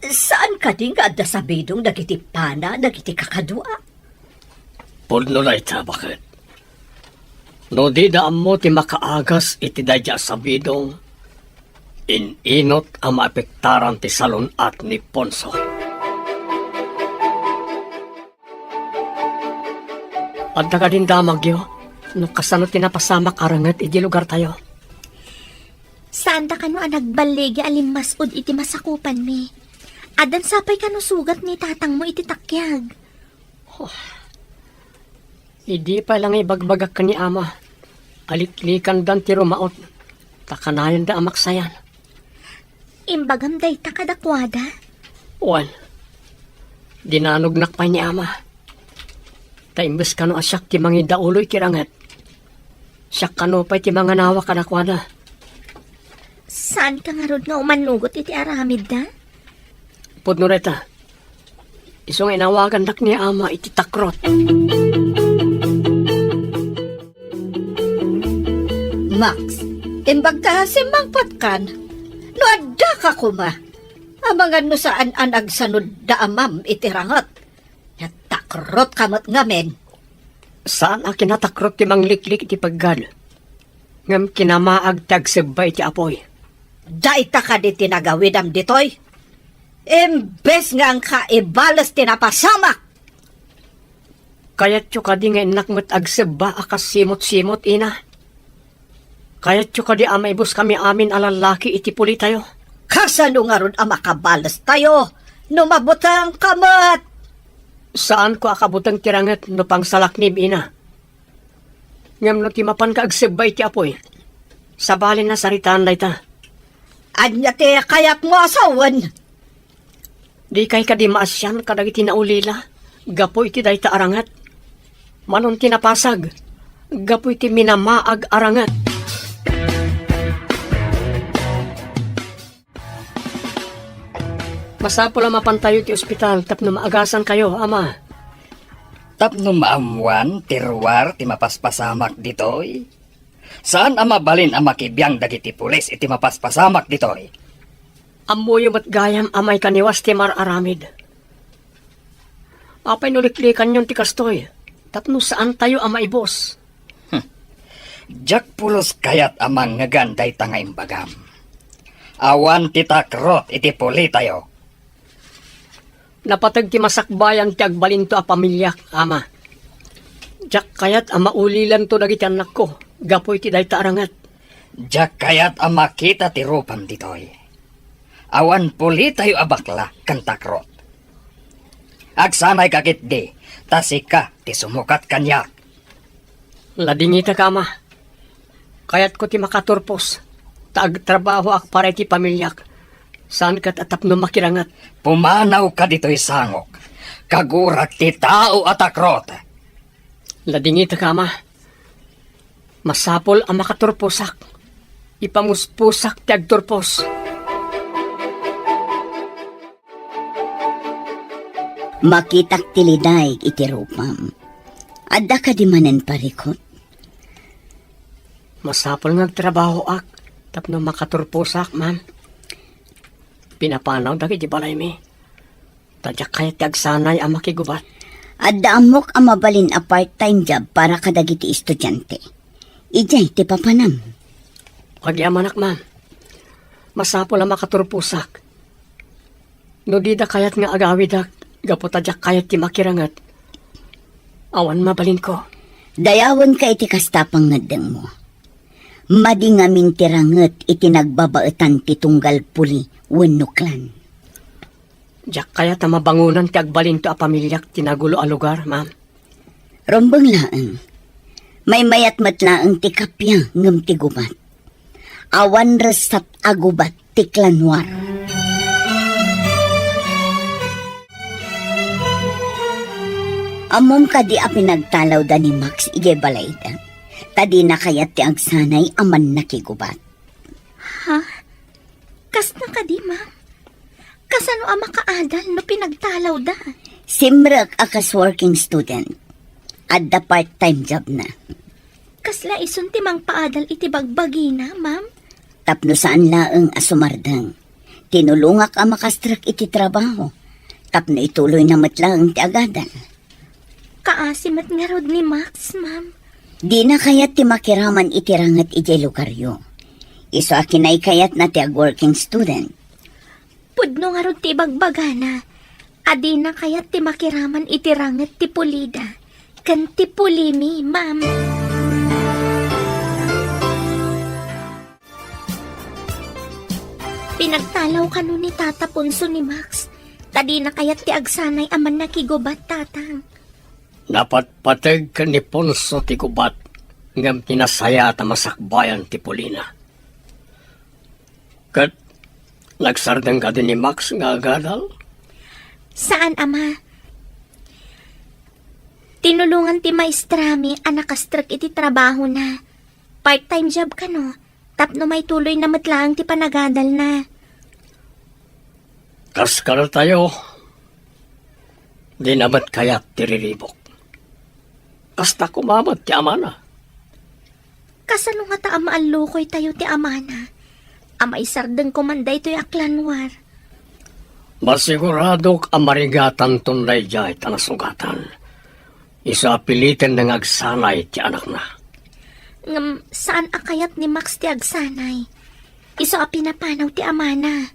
F: Saan ka di nga adda sa bidong dagiti pana, dagiti kakadwa?
A: Pudno na ita, bakit? No di daan mo ti makaagas iti dadya sa bidong, inot ang maapektaran ti salon at ni Ponso. At nagadindamag yo, no kasano tinapasamak arangat iti lugar tayo.
D: Saan da kano ang nagbaligi alimmasod iti masakupan mi? Adan sapay kano sugat ni tatang mo iti takyag.
C: Hindi pa lang ibagbagak ka ni ama. Aliklikan dan ti rumaot. Takanayan da amak sayan.
D: Imbagam day ta kadakwada.
C: Wan. Dinanugnak pa ni ama. Taimbes ka no asyak ti mangi dauloy kirangat. Siyak ka no pa ti mga nawa kadakwada.
D: Saan ka nga rod nga umanugot iti aramid da?
C: Pudno reta. Isong inawagan dak ni ama iti takrot.
F: Max, imbag ka si mangpatkan. No adda ka kuma. Amangan no saan an agsanod da amam itirangot. Ya takrot kamot ngamen.
C: Saan a kinatakrot ti mangliklik iti paggad? Ngam kinamaag tagsabay ti apoy.
F: Daita ka di tinagawidam ditoy. Imbes nga ang kaibalas tinapasamak.
C: Kayat yung kadi nga inakmat agsaba akas simot-simot ina. Kayat yung kadi amay bus kami amin alalaki iti puli tayo.
F: Kasano nga ron ang makabalas tayo? Numabutang kamat.
C: Saan ko akabutang tirangat no pang salaknib ina? Ngam no timapan ka agsaba iti apoy. Sabalin na saritaan day ta.
F: Anya ti kayat mo asawan.
C: Di kay kadi maasyan kadag iti naulila. Gapo iti day ta arangat. Manon tinapasag. Gapo iti minamaag arangat. Masapo lang mapantayo ti ospital tapno maagasan kayo, ama.
G: Tapno maamuan, tiruar, ti mapaspasamak ditoy. Saan ang mabalin ang makibiyang dagiti pulis iti mapaspasamak ditoy?
C: Amoy at gayam amay kaniwas ti mar-aramid. Apay nuliklikan yun ti kastoy. Tapno saan tayo amay boss?
G: Jack pulos kayat amang ngaganday tanga imbagam. Awan ti takrot iti puli tayo.
C: Napatag ti masakbayan ti agbalinto a pamilyak, ama. Jack kayat ama ulilan to dagiti anak ko. Gapoy ti day arangat.
G: Jack kayat ang makita ti rupam ditoy. Awan puli tayo abakla kan takrot. Agsanay kakit di, tasika ti sumukat kanyak.
C: Ladingita ka, ama. Kayat ko ti makaturpos. Taag-trabaho ak para ti pamilyak. Saan kat atap no makirangat?
G: Pumanaw ka dito'y sangok. Kagurak ti tao at takrot.
C: Ladingita ka, ama. Masapol ang makaturposak. Ipamuspusak ti agturpos.
E: Makitak tiliday iti rupam. Adda ka di manen parikot.
C: Masapol nga trabaho ak. Tapno makaturposak, ma'am. Pinapanaw dagi di balay mi. Tadyak kaya tagsanay ang makigubat.
E: Adda amok ang mabalin a part-time job para kadagiti estudyante. Ijay ti papanam.
C: Pagyamanak, ma'am. Masapol ang makaturposak. No di da kayat nga agawidak. Gapo tadyak kayat ti makirangat. Awan mabalin ko.
E: Dayawan ka iti kastapang ngadeng mo. Madi nga mintiranget iti nagbabaetan ti tunggal puli wenno klan.
C: Diyak kaya ta mabangunan ti agbalin to a pamilyak tinagulo a lugar, ma'am.
E: Rombeng laeng. May mayat matlaeng ti kapya ngem ti gubat. Awan resat agubat ti klanwar. Amom kadi a pinagtalaw da ni Max ije balayda. Tadi na kayat ti agsanay aman nakigubat.
D: Ha? Kas na ka di, ma'am? Kasano ang makaadal no pinagtalaw da?
E: Simrak akas working student. Adda part-time job na.
D: Kasla isun ti mang paadal iti bagbagi na, ma'am?
E: Tapno saan laeng asumardang. Tinulungak ang makastrak iti trabaho. Tapno ituloy na matlaeng ti agadan.
D: Kaasimat nga rod ni Max, ma'am.
E: Di na kayat ti makiraman itirangat iti lugaryo. Iso akinay kayat na ti ag-working student.
D: Pudno nga rod ti bagbagana. Adi na kayat ti makiraman itirangat ti pulida. Kan ti pulimi, ma'am. Pinagtalaw ka nun ni Tata Ponso ni Max. Tadi na kayat ti agsanay aman nakigubat, tatang.
A: Napatpateg ka ni Ponso ti gubat ngam tinasaya at masakbayan ti Polina. Kat nagsardang ka din ni Max nga agadal?
D: Saan, ama? Tinulungan ti maestrami ang nakastrak iti trabaho na. Part-time job ka no. Tapno may tuloy na matlaang ti panagadal na.
A: Kaskal tayo. Di naman kayat tiriribok. Kasta kumamat ti amana.
D: Kasano nga ta amaan lukoy tayo ti amana? Amay sardeng kumanday to'y aklanwar.
A: Masiguradok ang marigatan tunlay jay tanasugatan. Isa pilitin ng agsanay ti anak na.
D: Ngam, saan akayat ni Max ti agsanay? Iso a pinapanaw ti amana.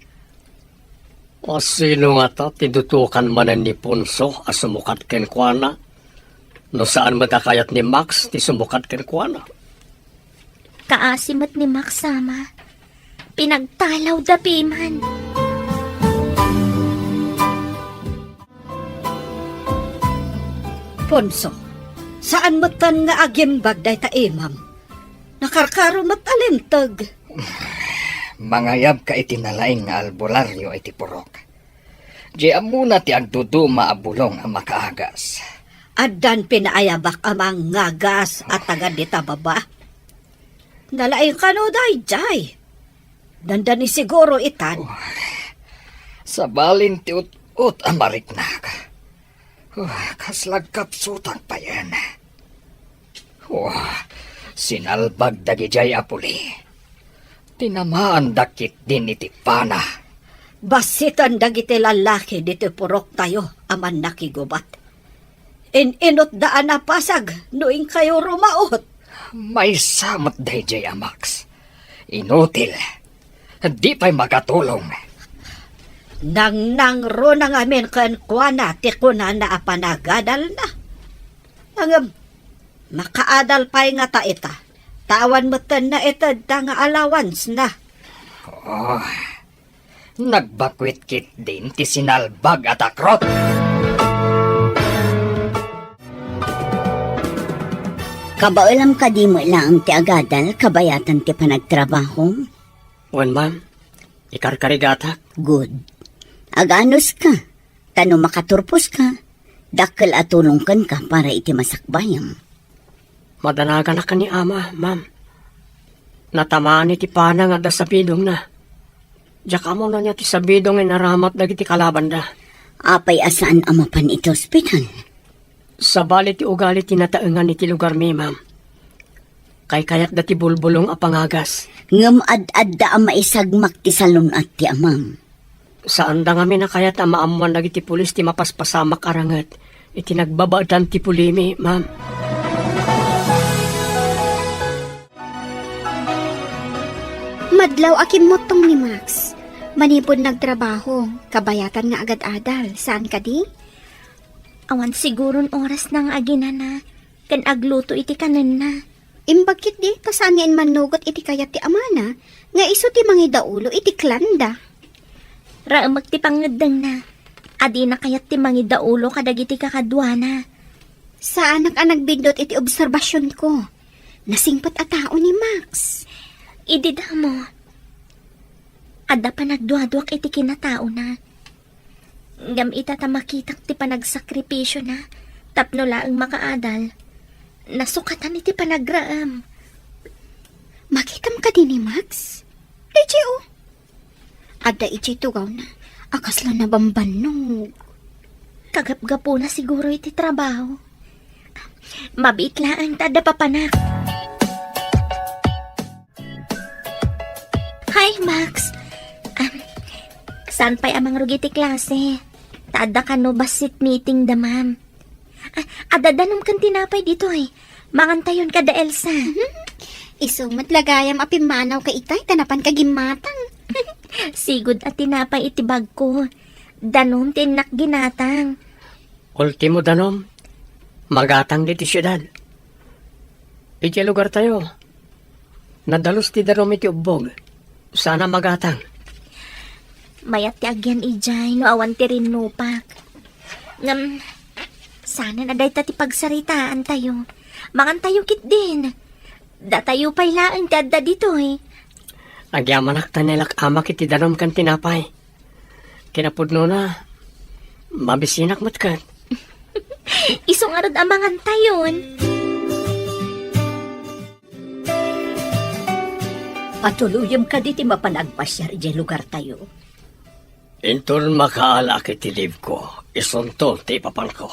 A: O sino nga ta tidutukan manan ni Ponso a sumukat ken kuana? No saan matakayat ni Max ti sumukat ken kuana?
D: Kaasimat ni Max sama. Pinagtalaw da piman.
F: Ponso, saan mo tan nga agimbag day ta imam? Nakarkaro mat alintag.
G: Mangayab ka itinalaing nga albularyo iti purok. Di amuna ti agduduma abulong ang makaagas.
F: Adan pinaayabak amang ngagas at tagad di baba. Nalaing ka no day, jay. Nandani siguro itan.
G: Sa balin ti ut ang mariknag. Kaslag kapsutang pa yan. Sinalbag dagijay apuli. Tinamaan dakit din iti pana.
F: Basitan dagiti lalaki dito purok tayo aman nakigubat. Inot daan na pasag noing kayo rumaot.
G: May samot dayjay amax. Inutil. Di pa'y makatulong.
F: Nang ro na ngamin kan kuana ti kuna na apanagadal na. Ang makaadal pa'y nga ta ita. Tawan mo na ita da nga allowance na.
G: Nagbakwit kit din ti sinalbag at akrot.
E: Kabaulam ka di mo lang ti agadal kabayatan ti panagtrabaho.
C: Wan, ma'am. Ikarkarigatak.
E: Good. Aganos ka. Tano makaturpos ka. Dakkel atulongkan ka para iti masakbayam.
C: Madanagan na ka ni ama, ma'am. Natamaan iti pana nga da sa bidong na. Diyak mo na niya ti sa bidong ay naramat na iti kalaban da.
E: Apay asaan amapan iti ospital?
C: Sa bali ti ugali tinataengan iti lugar mi, ma'am. Kay kayat da ti bulbulong apangagas.
E: Ngam ad-ad da ang maisagmak ti salon at ti amam.
C: Saan da kami na kayat ang maamuan na iti pulis ti mapaspasamak arangat. Iti nagbabaadan ti pulimi, ma'am.
H: Madlaw akim motong ni Max. Manipod nagtrabaho, kabayatan nga agad-adal. Saan ka di?
D: Awan siguron oras nang agina na. Kan agluto iti kanan na.
H: Imbagkit di, kasaan nga inmanugot iti kayat ti amana, nga iso ti mangidaulo iti klanda.
D: Raamag ti pangadang na. Adi na kayat ti mangidaulo kadagiti kakadwana.
H: Sa anak ang nagbindot iti obserbasyon ko. Nasingpat a tao ni Max.
D: Idida mo. Ada pa nagduadwak iti kinatao na. Ngam itatamakitak ti panagsakripisyo na. Tapno laang makaadal. Nasukatan iti panagraam.
H: Makikam ka din ni Max? Deje o. Ada iti tugaw na. Akas lang na bambanog.
D: Kagap-gapo na siguro iti trabaho. Mabitlaan tada papanak. Hi, Max. Saan pa'y amang rugi ti klase? Tada ka no basit meeting da, ma'am. Adadanom kan tinapay dito eh. Mangantayon ka da, Elsa.
H: Isumat lagayam apimanaw ka itay, tanapan ka gimatang.
D: Sigud at tinapay itibag ko. Danom tinak ginatang.
C: Ultimo danom. Magatang di ti syudad. Iti lugar tayo. Nadalos ti darom iti ubog. Sana magatang.
D: Mayat ti agyan ijay no awan ti rinupak. Ngam, Sana na day tati pagsaritaan tayo. Mangan tayo kit din. Da tayo pailaan ti adda dito eh.
C: Agyamanak tanilak amak iti danom kan tinapay. Kinapudno na. Mabisinak mat kan.
D: Isong arad amangan tayon.
F: Patuluyom ka diti mapanagpasyar iti lugar tayo.
A: Inton makaala kiti liv ko, isuntol ti ipapan ko.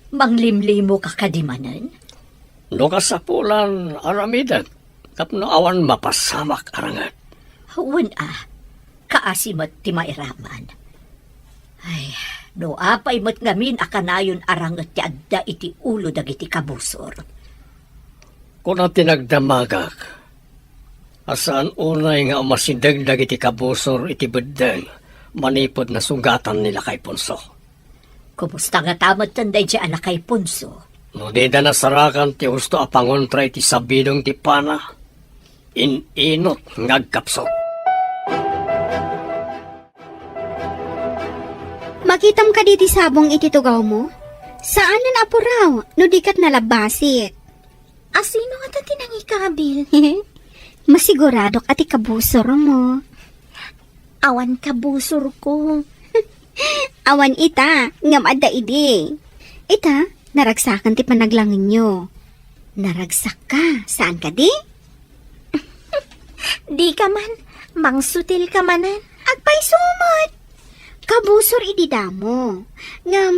F: Manglimlimo ka kadimanan.
A: No kasapulan aramidan, tapno awan mapasamak arangat.
F: Huwag kaasimat ti mairaman. Ay, no apay mo't ngamin akanayon arangat ti adda iti ulo dagiti kabusor.
A: Kung ang tinagdamagak, asaan unay nga umasindag dagiti kabusor iti bedeng, manipod na sugatan nila kay Ponso.
F: Kumusta nga tamat tanday di anak kay Ponso?
A: No di da nasarakan ti gusto apangontra iti sabidong ti pana, inot ngagkapsok.
H: Makitam ka diti sabong iti tugaw mo? Saan na apuraw, no dikat nalabasit?
D: Asino nga tati nang ikabil?
H: Masiguradok ati kabusor mo.
D: Awan kabusor ko.
H: Awan ita, ngam adda idi. Ita, naragsakan ti panaglangin nyo. Naragsak ka, saan ka di?
D: Di ka man, mangsutil ka manan.
H: Agpay sumot. Kabusor idi damo. Ngam,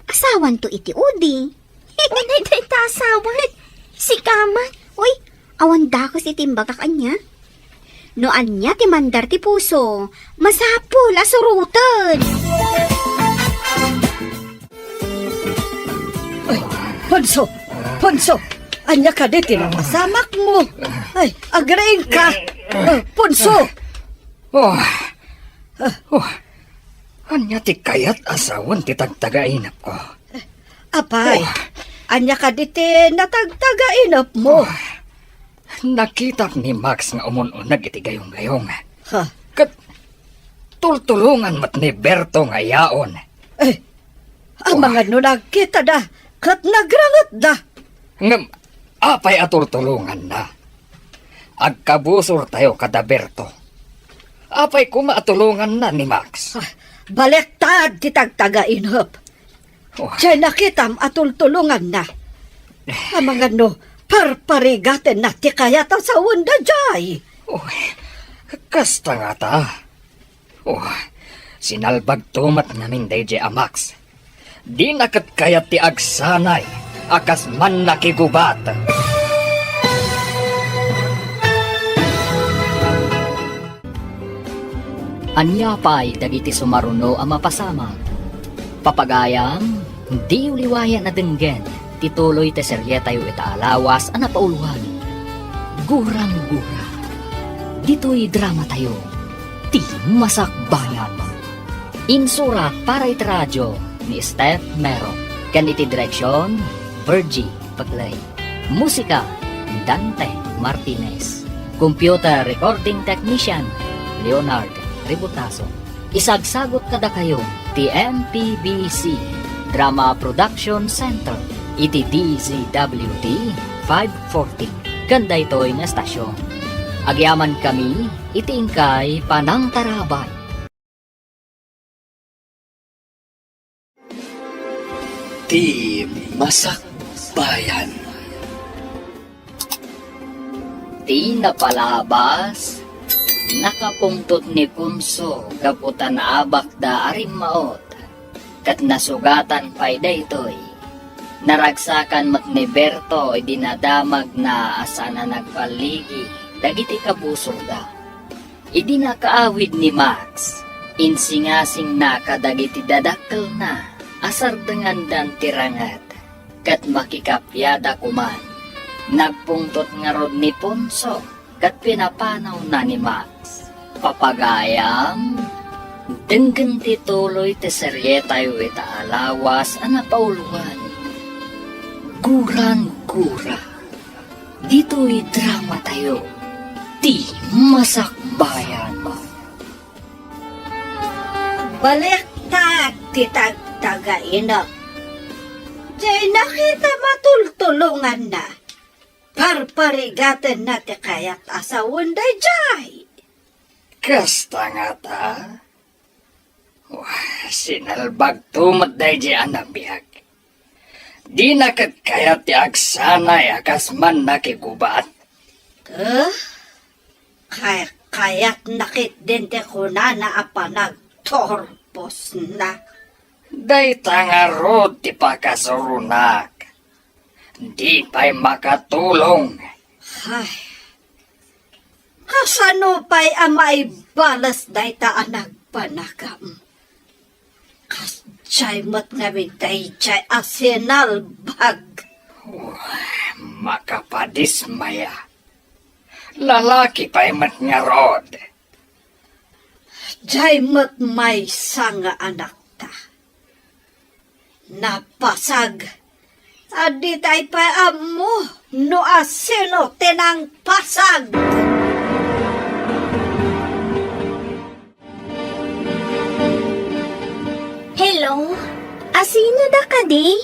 H: asawan to iti udi.
D: Unay day tasawan. Si kaman.
H: Uy, awan dakos itimbaga kanya. No anya ti mandar ti puso, masapul asurutan.
F: Ay, Ponso! Ponso! Anya ka diti na masamak mo. Ay, agrain ka. Ponso!
G: Anya ti kayat asawan ti tagtagainap ko.
F: Apay, anya ka diti natagtagainap mo.
G: Nakita ni Max nga umununag iti gayong-gayong.
F: Ha?
G: Kat tultulungan mat ni Berto nga yaon.
F: Eh, ang mga nunagkita da, kat nagrangat da.
G: Ngam, apay aturtulungan na. Agkabusor tayo kada Berto. Apay kumatulungan na ni Max.
F: Balektad ti tagtagainap. Diyan nakitam atultulungan na. Ang mga parparigaten na ti kayat ang sawan da jay.
G: Kasta nga ta. Sinalbag tumat namin DJ Amax. Di nakat kayat ti agsanay, akas man nakigubat.
B: Anya pa'y dagiti sumaruno ang mapasama. Papagayam, di uliwayan na denggen, tituloy te serye tayo itaalawas ang napauluhan. Gurang-gura. Dito'y drama tayo, ti masakbayan. Insurat para iti radyo ni Steph Mero. Kan iti direksyon, Virgie Paglay. Musika, Dante Martinez. Computer recording technician, Leonard Ributaso. Isagsagot kada kayo, ti MPBC Drama Production Center, iti DZWD 540. Ganda ito'y nga stasyon. Agyaman kami, iti ingkay panangtarabay.
I: Ti Masakbayan.
B: Di napalabas, nakapungtot ni Punso, kaputan abak da arim maot, kat nasugatan pa'y daytoy. Naragsakan mat ni Berto, dinadamag na asa na nagpaligi, dagiti kabuso da. Idinakaawid ni Max, insingasing na kadagiti dadakkel na, asar dengan dan tirangat, kat makikapyada kuman. Nagpungtot nga rod ni Ponso, kat pinapanaw na ni Max. Papagayam, denggen tituloy ti serye tayo itaalawas ang napauluan. Gurang-gura, dito'y drama tayo, ti masakbayan.
F: Balektad ti tagtagainap. Jay nakita matultulungan na. Parparigatan na ti kayat asawan day jay.
G: Kasta nga ta. Wah, sinalbag tumat day di anak biyag. Di nakat kaya ti agsanay akas man nakigubat.
F: Kayat nakit din ti kunana apanag torpos na.
G: Day tangarod ti pakasurunak. Di pa'y makatulong.
F: Ay, kasano pa'y amay balas day taan nagpanakam. Kasjay mat ngawid day jay asinal bag.
G: Makapadismaya. Lalaki pa'y matngarod.
F: Jay mat may sanga anak ta. Napasag. Adi tay pa amo no asino tenang pasag.
D: Hello? Asino da ka di?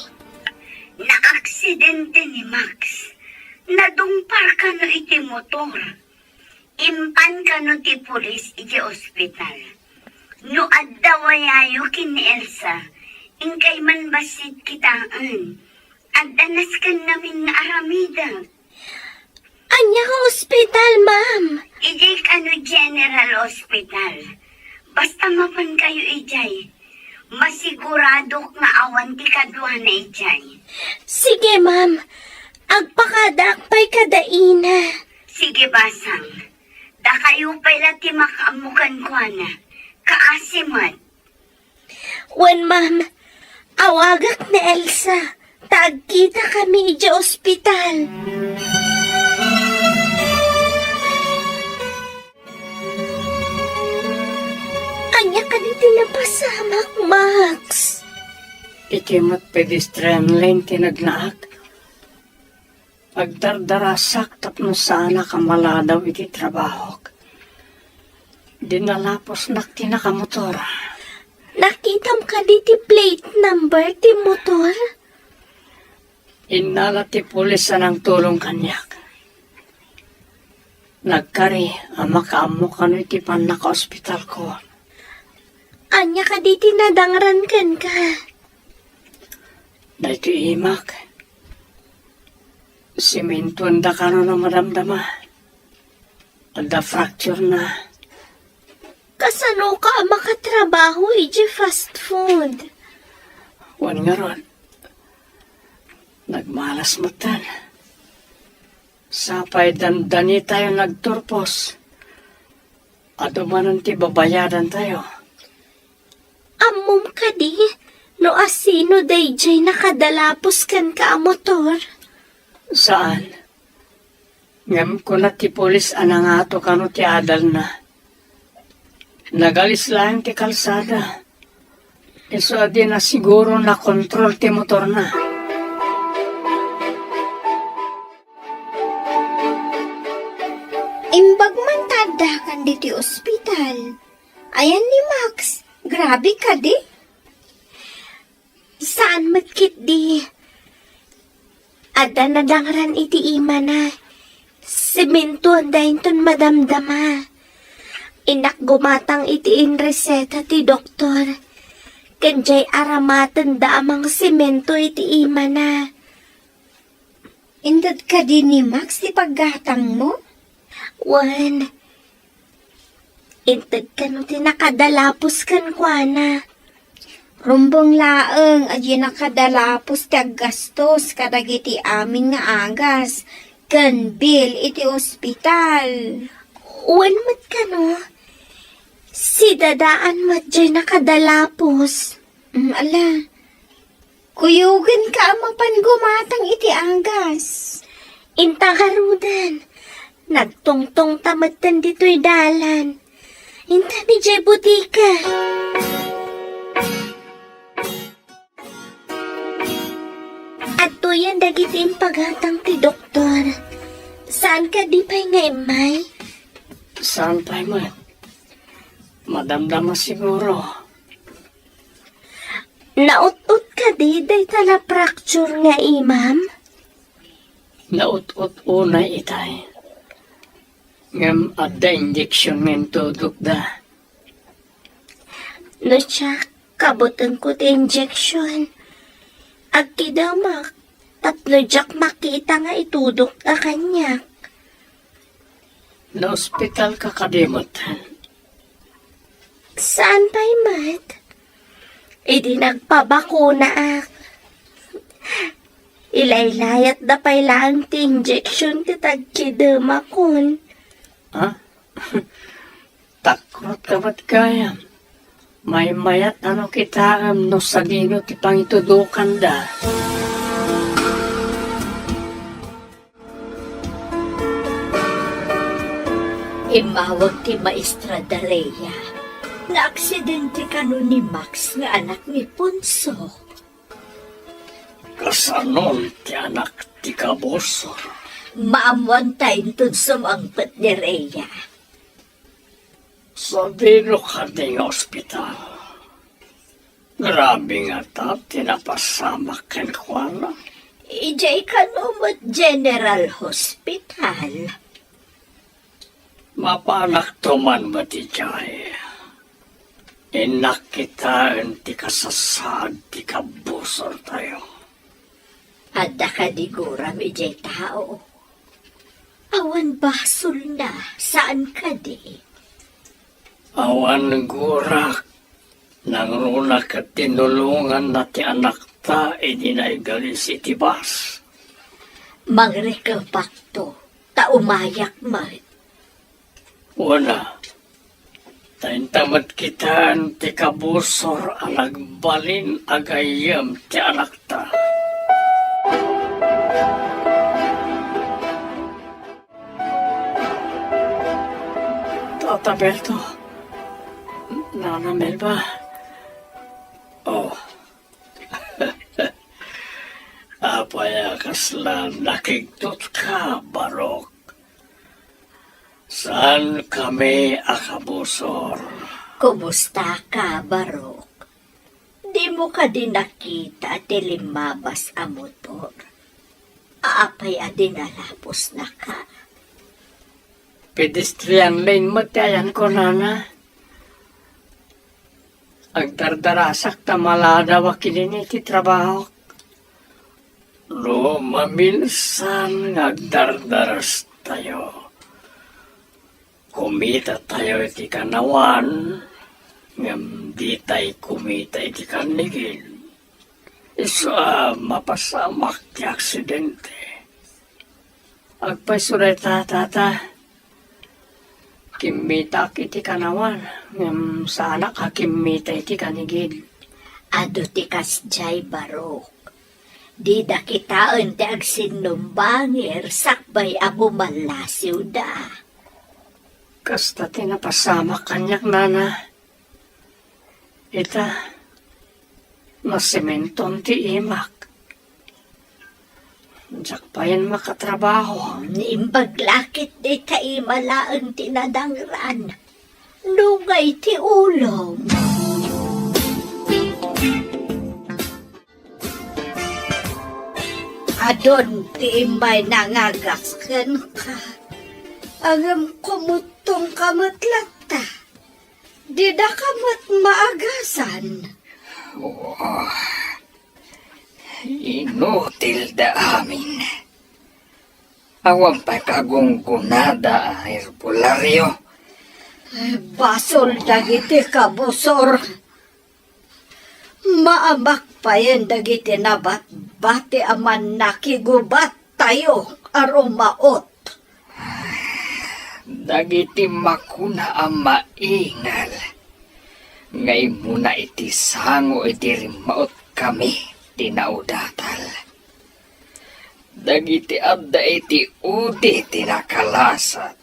E: Na-aksidente ni Max. Nadumpar ka no iti motor. Impan ka no ti pulis iti ospital. No addawayayo kin ni Elsa. Ingkay man basit kitaan. Adanas ka namin nga aramida.
D: Anya ka ospital, ma'am.
E: Ijay ka no General Hospital. Basta mapan kayo ijay. Masigurado nga awan ti kadwa na ijay.
D: Sige, ma'am. Agpakadakpay kadaina.
E: Sige, basang. Da kayo pala ti makaamukan ko na. Kaasimat.
D: Wen, ma'am. Awagak ni Elsa. Tagkita kami di ospital. Anya ka di tinapasamak, Max.
C: Iti mat pedestrian lane tinagnaak. Pagdardarasak tapno sana kamaladaw iti trabaho. Dinalapos nak tinakamotor.
D: Nakitam ka di ti plate number ti motor?
C: Inala ti pulis ng tulong kanyak. Nagkari ang makaamo kano iti panaka-hospital ko.
D: Anya ka di tinadangran kan ka?
C: Dahito imak. Simentuan da kano na madamdama. Ada fracture na.
D: Kasano ka makatrabaho iti fast food?
C: Wan nga ron. Nagmalas matan. Sapay dandani tayo nagturpos. Adumanan ti babayadan tayo.
D: Amom ka di, no asino dayjay nakadalapos kan ka ang motor?
C: Saan? Ngam ko na ti polis anangato kano ti adal na. Nagalis lang ti kalsada. Iso adi na siguro na kontrol ti motor na.
H: Imbag man tadakan di ti ospital. Ayan ni Max, grabe ka di.
D: Saan matkit di? Ada nadangran iti ima na. Semento dahin ton madamdama. Inak gumatang iti reseta ti doktor. Kanjay aramatan da amang semento iti ima na.
H: Indad ka di ni Max ti paggatang mo?
D: Wan. Intag ka no tinakadalapos kan kwa na.
H: Rumbong laeng, adyo nakadalapos ti aggastos kadagiti amin nga agas. Kan bill iti ospital.
D: Wan mat ka no. Si dadaan mat dyan nakadalapos.
H: Ala, kuyugan ka mapan gumatang iti agas.
D: Intakarudan. Nagtungtong tamatan dito'y dalan. Inta ni Jay Butika. At tuyan dagitin paghatang ti doktor. Saan ka di pa'y nga imay?
C: Saan tayo man? Madamdama siguro.
D: Naut-ut Kadi, day tala fracture nga imam.
C: Naut-ut unay itay. Ngam adda injection ng tudok da.
D: No siya, kabutan ko ti injection. Agkidamak, tatlo jak makita nga itudok na kanya.
C: Na ospital ka kadimot.
D: Saan pa'y mat? Idi nagpabakuna ak. Ilaylayat da pa'y lang ti injection ti tagkidamakon.
C: Ha? Takot ka ba't kaya? May mayat ano kita no sagino ti pangitudukan da.
F: Imawag ti Maestra Dareya na aksidente kano ni Max nga anak ni Ponso.
A: Kasanon ti anak ti kabosor.
F: Maamuan tayo tun sumangpet ni Rhea.
A: Sabino ka ding ospital. Grabe nga ta, tinapasamak ken kuala.
F: Ijay kanumot General Hospital.
A: Mapanak tuman ba ti jay? Inak kita ti kasasad ti kabosor tayo.
F: Adda ka diguram ijay tao. Awan basol na, saan ka di?
A: Awan gurak, nang runak at tinulungan na ti anak ta, idinaigalis iti bas.
F: Mangrekapakto, taumayak man.
A: Wala, taintamad kita ti kabusor ang nagbalin agayam ti anak ta.
C: Tata Berto. Nana Melba.
A: Oh. Apaya kasla nakigtot ka, Barok. Saan kami akabusor?
F: Kumusta ka, Barok? Di mo ka din nakita at limabas ang motor. Aapay adin alapos na ka.
C: Pedestrian lane mo tayan ko, Nana. Ang dardarasak ta malada wakilin iti trabaho.
A: No, maminsan nagdardaras tayo. Kumita tayo iti kanawan. Ngam di tayo kumita iti kanigin. Isa mapasamak ti aksidente.
C: Agpasuray tata. Kimita kiti kanawan. Ngam sa anak ha kimita iti kanigid.
F: Ado ti kasjay, Barok. Di da kitaan ti agsinumbangir sakbay amo malasiw da.
C: Kasta tinapasama kanyak, Nana. Ita, nasimenton ti imak. Diyak pa yan makatrabaho.
F: Nimbaglakit di kaimalaan tinadangran. Lugay ti ulong. Adon ti imbay nangagasken ka. Agam kumutong kamutlata. Di da kamut maagasan.
G: Inutil da amin. Awan pa kagunggunada herbularyo.
F: Basol dagiti kabusor. Maamak pa yan dagiti nabat-bati aman nakigubat tayo arumaot.
G: Dagiti makuna ang maingal. Ngay muna iti sango iti rimaot kami tinaudatal. Dagiti adda iti udi tinakalasat.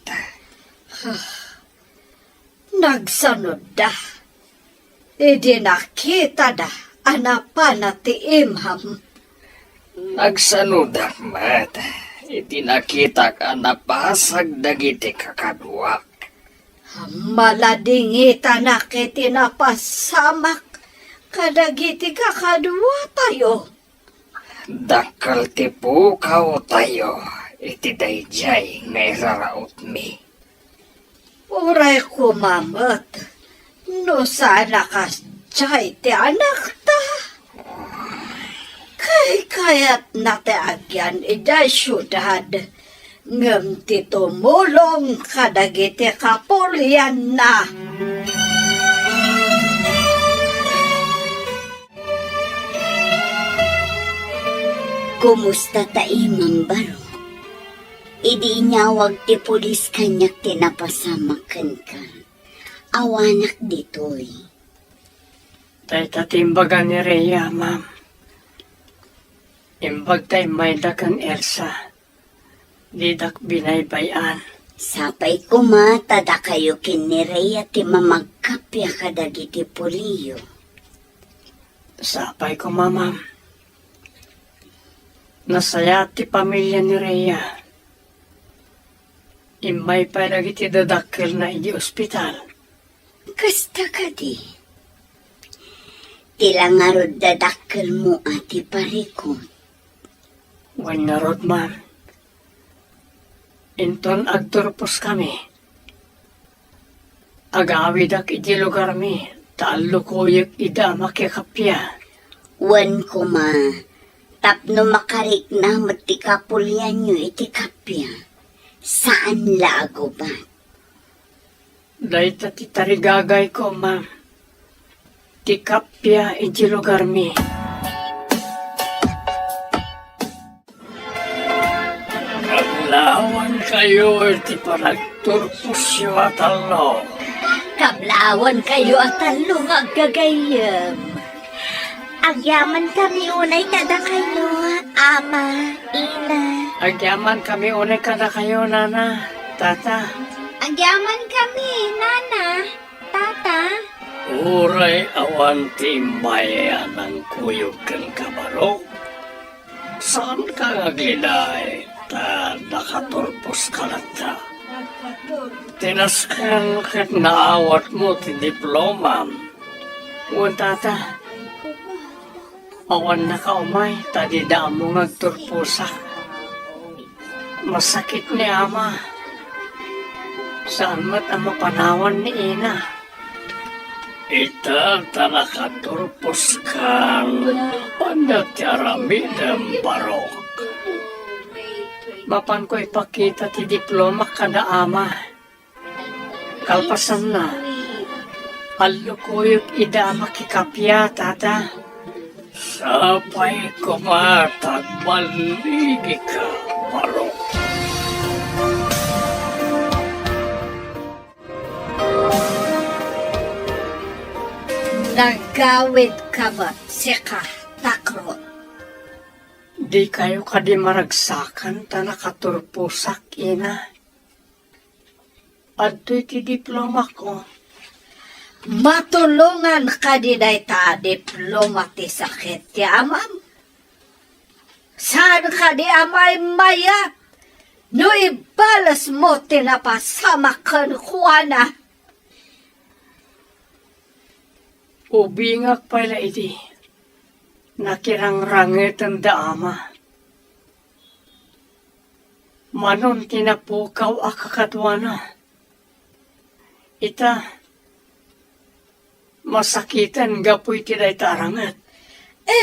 F: Nagsanod da. Idi nakita da anapan na ti imham.
G: Nagsanod akmat. Iti nakita ka napasag dagiti kakaduak.
F: Maladingita na kiti napasamak. Kadagiti ka kadwa tayo.
G: Dakal ti pukaw tayo, iti dayjay nga iraraot mi.
F: Uray ko mamat. No sana ka chay ti anak ta. Kayat na ti agyan ida syudad. Ngem ti tumulong kadagiti kapulyan na.
E: Kumusta ta Imang Baro? Idi inyawag ti pulis kanyak tinapasamakan ka. Awanak ditoy.
C: Tay tatimbagan ni Rhea, ma'am. Imbag tay may dakan Elsa. Didak binaybayan.
E: Sapay kumatada kayo kinireya ti mamagkapya kadagiti puliyo.
C: Sapay ko, ma'am. Nasaya ti pamilya ni Rhea. Imay pa dagiti dadakkel na iji ospital.
E: Kasta ka di. Tila nga rod dadakkel mo ati parikot.
C: Wan na rod, ma'am. Inton agturpos kami. Agawidak iti lugar mi. Talo koyek ida makikapya.
E: Wan ko ma. Tapno makarik na matikapulyan nyo iti kapya. Saan lago ba?
C: Dahil ti tarigagay ko, ma'am. Ti kapya iti lugar mi. Kablawan kayo iti paragturpusyo at alo.
E: Kablawan kayo at talong agagayam.
D: Agyaman kami unay kada kayo, ama, ina.
C: Agyaman kami unay kada kayo, nana, tata.
D: Agyaman kami, nana, tata.
A: Uray awan timbayan ang kuyog kang kabaro. Saan ka ngagliday? Ta nakaturpos ka lang ta. Tinaskan kat naawat mo ti diploma.
C: Uwan, tata. Awan na kaumay, tadidaan mo ngagturpusak. Masakit ni ama. Saan mat ang mapanawan ni ina?
A: Ita nakaturpos kang pandatyaramidang barok.
C: Mapan ko ipakita ti diploma kada ama. Kalpasan na. Alukuyok ida makikapya, tata.
A: Sapay kumatagmaligi ka, barok.
F: Nagawid ka ba sika takrot?
C: Di kayo kadi maragsakan ta nakaturpusak, ina. Adto'y ti diploma ko.
F: Matulungan ka di day ta diploma ti sakit ti amam. Saan ka di amay mayat? No ibalas mo tinapasama kan Juana.
C: Ubingak pala iti. Nakirangrangit ang daama. Manon tinapukaw akakatwana. Ita, masakitan gapoy tiday tarangat.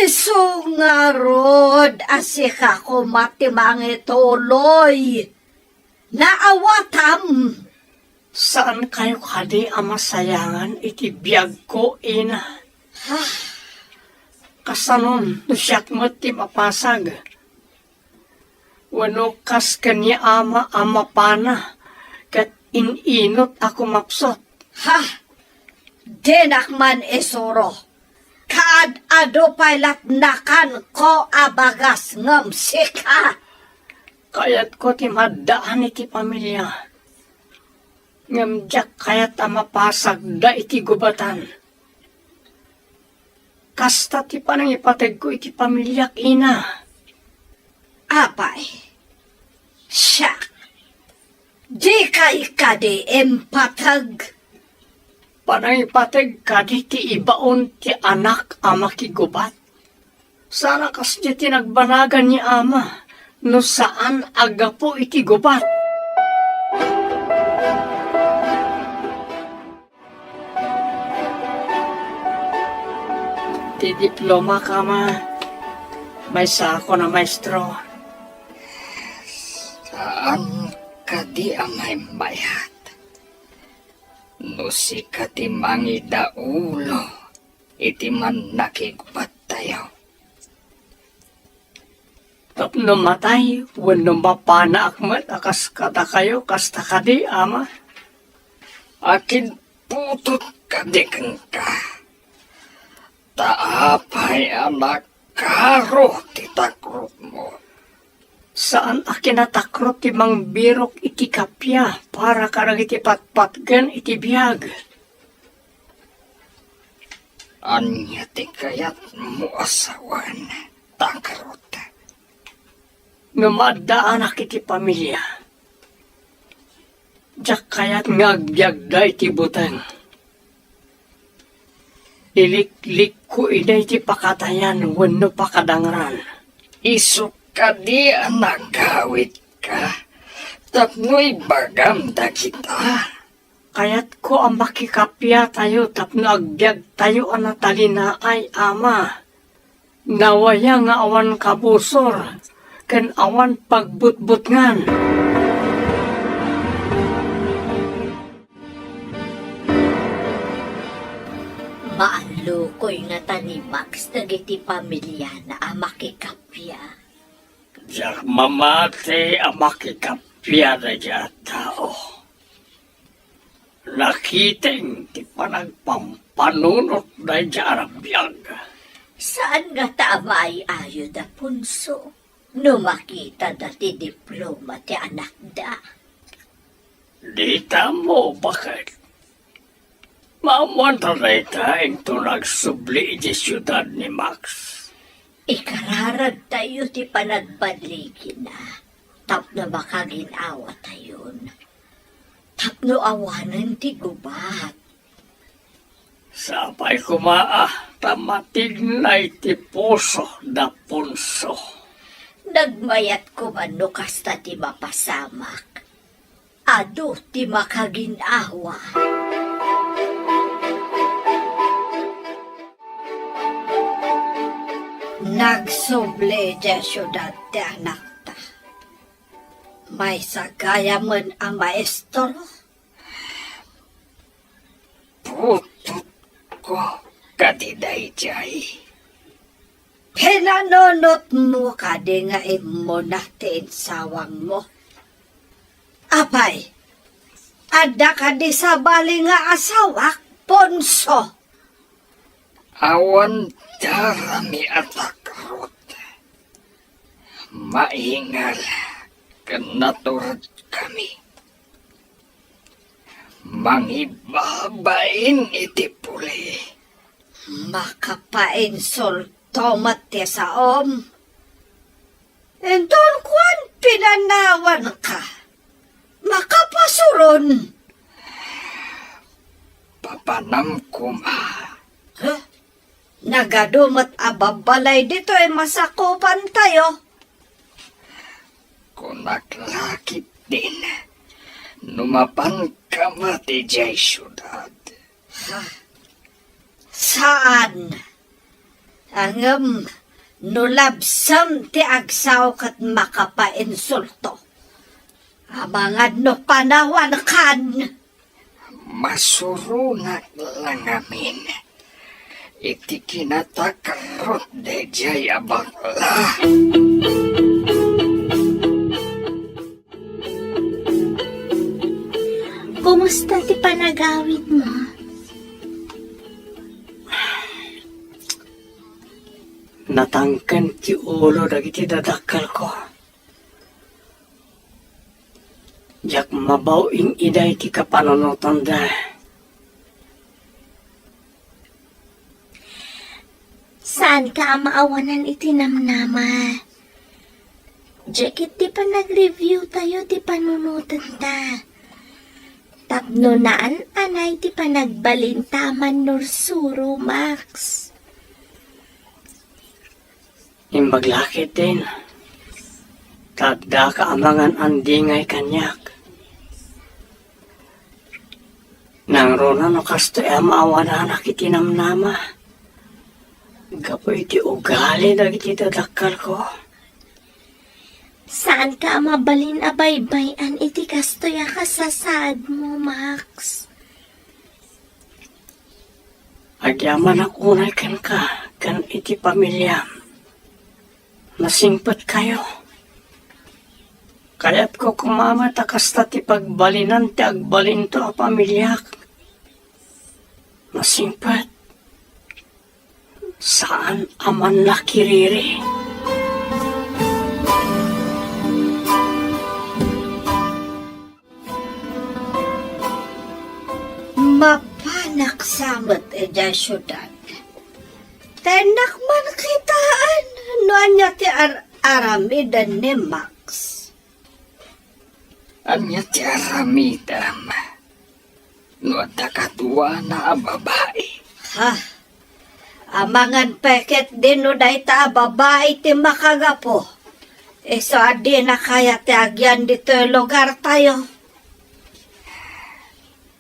F: Iso nga rod, asika ko matimangi tuloy. Naawatam.
C: Saan kayo kadi amasayangan iti biyag ko, ina? Kasanon, nusyak mo ti mapasag. Wano kas kanya ama pana, kat ininot ako mapsot.
F: Ha? Dinakman isuro. Kaad ado pailat nakan ko abagas ngam sika.
C: Kayat ko ti maddaan iti pamilya. Ngamjak kayat mapasag da iti gubatan. Kasta ti panang ipatag ko iti pamilyak, ina.
F: Apay. Siya. Di kay kadi empatag.
C: Panay pateg kadi ti ibaon ti anak ama kigubat. Sana kas di tinagbanagan ni ama, no saan agapo iti gubat. Ti diploma ka ma, may sako na maestro.
G: Saan ka di amay bayat? No si katimangi daulo, iti man nakigubat tayo.
C: Tapno matay, wano mapana akmat, akas kata kayo, kasta kadi ama.
G: Akin putot kadikan ka. Taapay anak karo titakrot mo.
C: Saan akin natakrot ti mang birok iti kapya para karag iti patpatgan iti biyag.
G: Anya ti kayat mo asawan, takrot.
C: Numadaan iti pamilya. Diyak kaya't ngagbyag da iti butang. Iliklik ko ina iti pakatayan wano pakadangran.
G: Isok ka di nagawit ka. Tapno'y bagam da kita.
C: Kaya't ko ang makikapya tayo tapno agbyag tayo anatalina ay ama. Nawaya nga awan kabusor, ken awan pagbutbutngan.
F: Maalukoy nga tani Max dagiti pamilya na amakikapya.
A: Diyak mamati ang makikapya na diya tao. Nakiting ti panagpampanunot na diya arabiyag.
F: Saan nga tama ay ayo da punso? No makita dati diploma ti anak da.
A: Dita mo bakit? Maamuan talaga ito nagsubli di siyudad ni Max.
F: Ikararag tayo ti panagbadliki na. Tapno makaginawa tayon. Tapno awanan ti gubat.
A: Sapay kumaa, tamatig na iti puso na punso.
F: Nagmayat ko mano kasta ti mapasamak. Ado ti makaginawa. Nagsuble di syudad ti anak ta. May sagaya man ang maestro.
G: Putot ko kadiday jay.
F: Pinanonot mo ka di nga imo na ti sawang mo. Apay, ada ka di sa bali nga asawak, Ponso.
G: Awan darami atakrot. Maingal kanaturad kami. Mangibabain iti puli.
F: Makapain soltomat ti saom. Endon kwan pinanawan ka. Makapasuron.
G: Papanam kuma.
F: Huh? Nagadumat ababalay dito ay masakupan tayo.
G: Kunaklakit din. Numapan ka mati jay syudad.
F: Saan? Angam, nulabsam ti agsaw kat makapainsulto. Amangad no panawan kan.
G: Masurunak lang amin. Iti kinatakarot de jay abakla.
D: Kumusta ti panagawid mo?
C: Natangkan ti ulo dagiti dadakkel ko. Jak mabawing iday ti kapanonotan da.
D: Saan ka maawanan iti namnama? Jacket ti pa nag-review tayo ti panunutan ta. Tapnonaan anay ti panagbalintaman nursuro, Max.
C: Imbaglakit din. Tagda ka amangan andingay kanyak. Nang rona no kasto maawana nakitinamnama. Gapoy iti ugali dagiti dadakal ko.
D: Saan ka mabalin abaybayan iti kastoya kasasad mo, Max?
C: Agyaman akunay kan ka, kan iti pamilyam. Nasingpat kayo. Kaya't ko kumama takasta ti pagbalinan ti agbalin to a pamilyak. Nasingpat. Saan aman nakiriri?
F: Mapanak samet eja syudad. Tenak man kitaan. Nuanya ti aramidan ni Max.
G: Anya ti aramidam. No adda kadua na babae.
F: Ha? Amangan peket din no dayta babae ti makagapo. So adi na kaya ti agyan dito yung lugar tayo.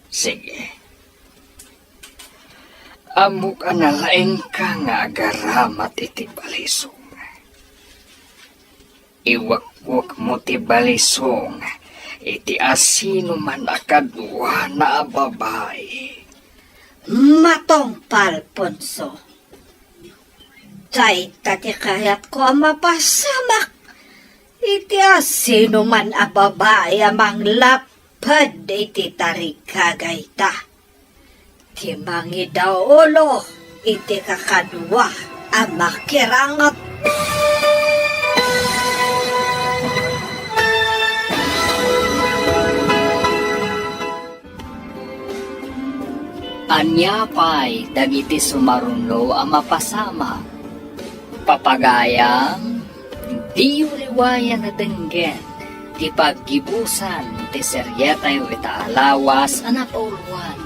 G: Sige. Amo ka na laing ka nga agaramat iti balisong. Iwakwak mo ti balisong. Iti asino man akadwa na babae.
F: Matong palponso. Tay tati kayat ko ang mapasamak. Iti asino man a babae amang lapad iti tarikagay ta. Ti mangi daw ulo iti kakadwa ang makirangat.
B: Anyapay dagiti sumarunlo ang mapasama. Papagayang di uliwayan na denggen ti paggibusan ti seryetay ita alawas ang napauluan.